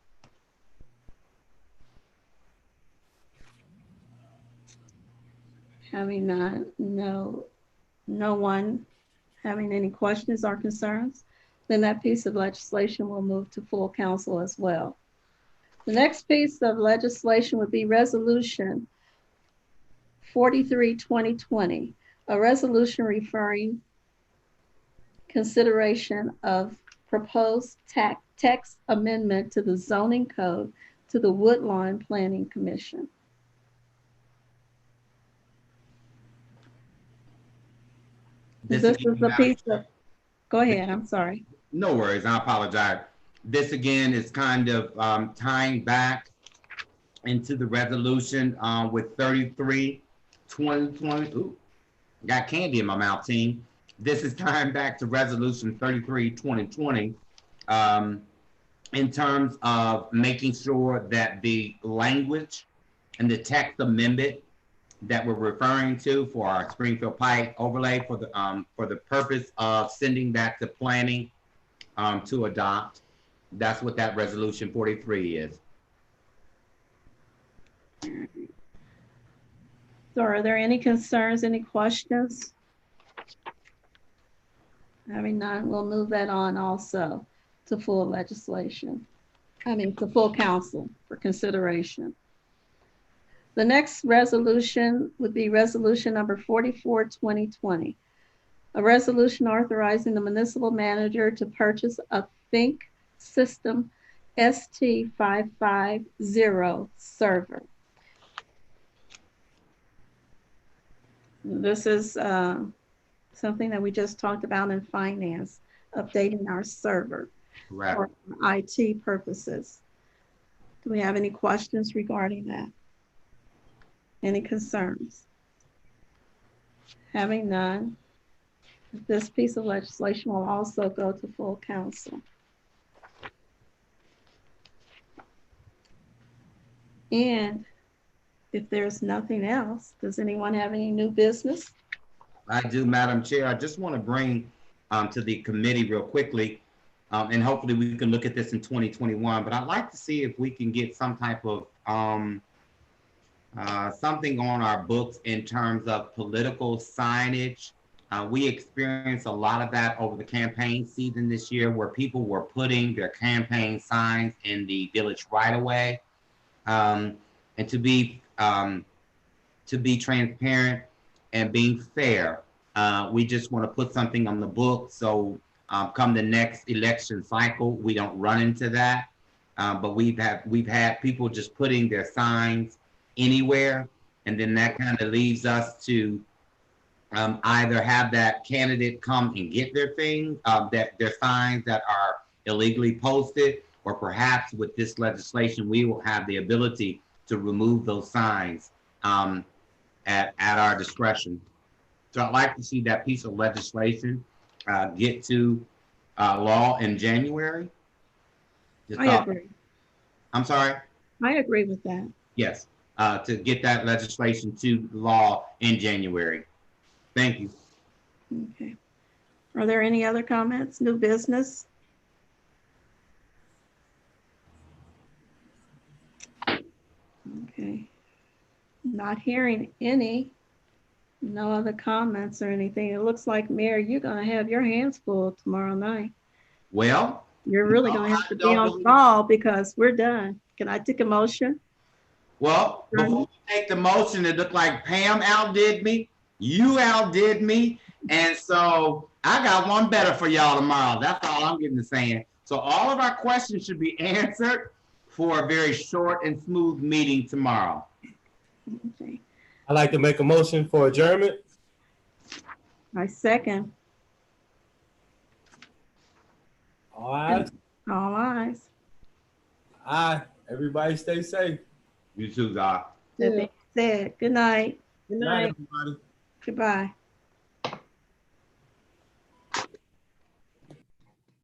Having no one having any questions or concerns, then that piece of legislation will move to full council as well. The next piece of legislation would be resolution 43, 2020, a resolution referring consideration of proposed text amendment to the zoning code to the Woodlawn Planning Commission. This is the piece of, go ahead, I'm sorry. No worries, I apologize. This again is kind of tying back into the resolution with 33, 2020. Ooh, got candy in my mouth, team. This is tying back to resolution 33, 2020 in terms of making sure that the language and the text amendment that we're referring to for our Springfield Pike overlay for the purpose of sending that to planning to adopt. That's what that resolution 43 is. So are there any concerns, any questions? Having none, we'll move that on also to full legislation. To full council for consideration. The next resolution would be resolution number 44, 2020. A resolution authorizing the municipal manager to purchase a Think System ST550 server. This is something that we just talked about in finance, updating our server for IT purposes. Do we have any questions regarding that? Any concerns? Having none, this piece of legislation will also go to full council. And if there's nothing else, does anyone have any new business? I do, Madam Chair. I just want to bring to the committee real quickly, and hopefully we can look at this in 2021, but I'd like to see if we can get some type of something on our books in terms of political signage. We experienced a lot of that over the campaign season this year, where people were putting their campaign signs in the village right away. And to be transparent and being fair, we just want to put something on the book so come the next election cycle, we don't run into that. But we've had people just putting their signs anywhere, and then that kind of leaves us to either have that candidate come and get their thing, their signs that are illegally posted, or perhaps with this legislation, we will have the ability to remove those signs at our discretion. So I'd like to see that piece of legislation get to law in January. I agree. I'm sorry? I agree with that. Yes, to get that legislation to law in January. Thank you. Okay. Are there any other comments? New business? Okay. Not hearing any. No other comments or anything. It looks like, Mayor, you're gonna have your hands full tomorrow night. Well, You're really no, gonna have I to be don't on believe- call because we're done. Can I take a motion? well, before we take the motion, it looked like Pam outdid me, you outdid me, and so I got one better for y'all tomorrow. That's all I'm getting to saying. So all of our questions should be answered for a very short and smooth meeting tomorrow. Okay. I'd like to make a motion for adjournment. I second. All right. All eyes. Aye. Everybody stay safe. You too, Doc. That being said, good night. Good Good night, night. everybody. Goodbye.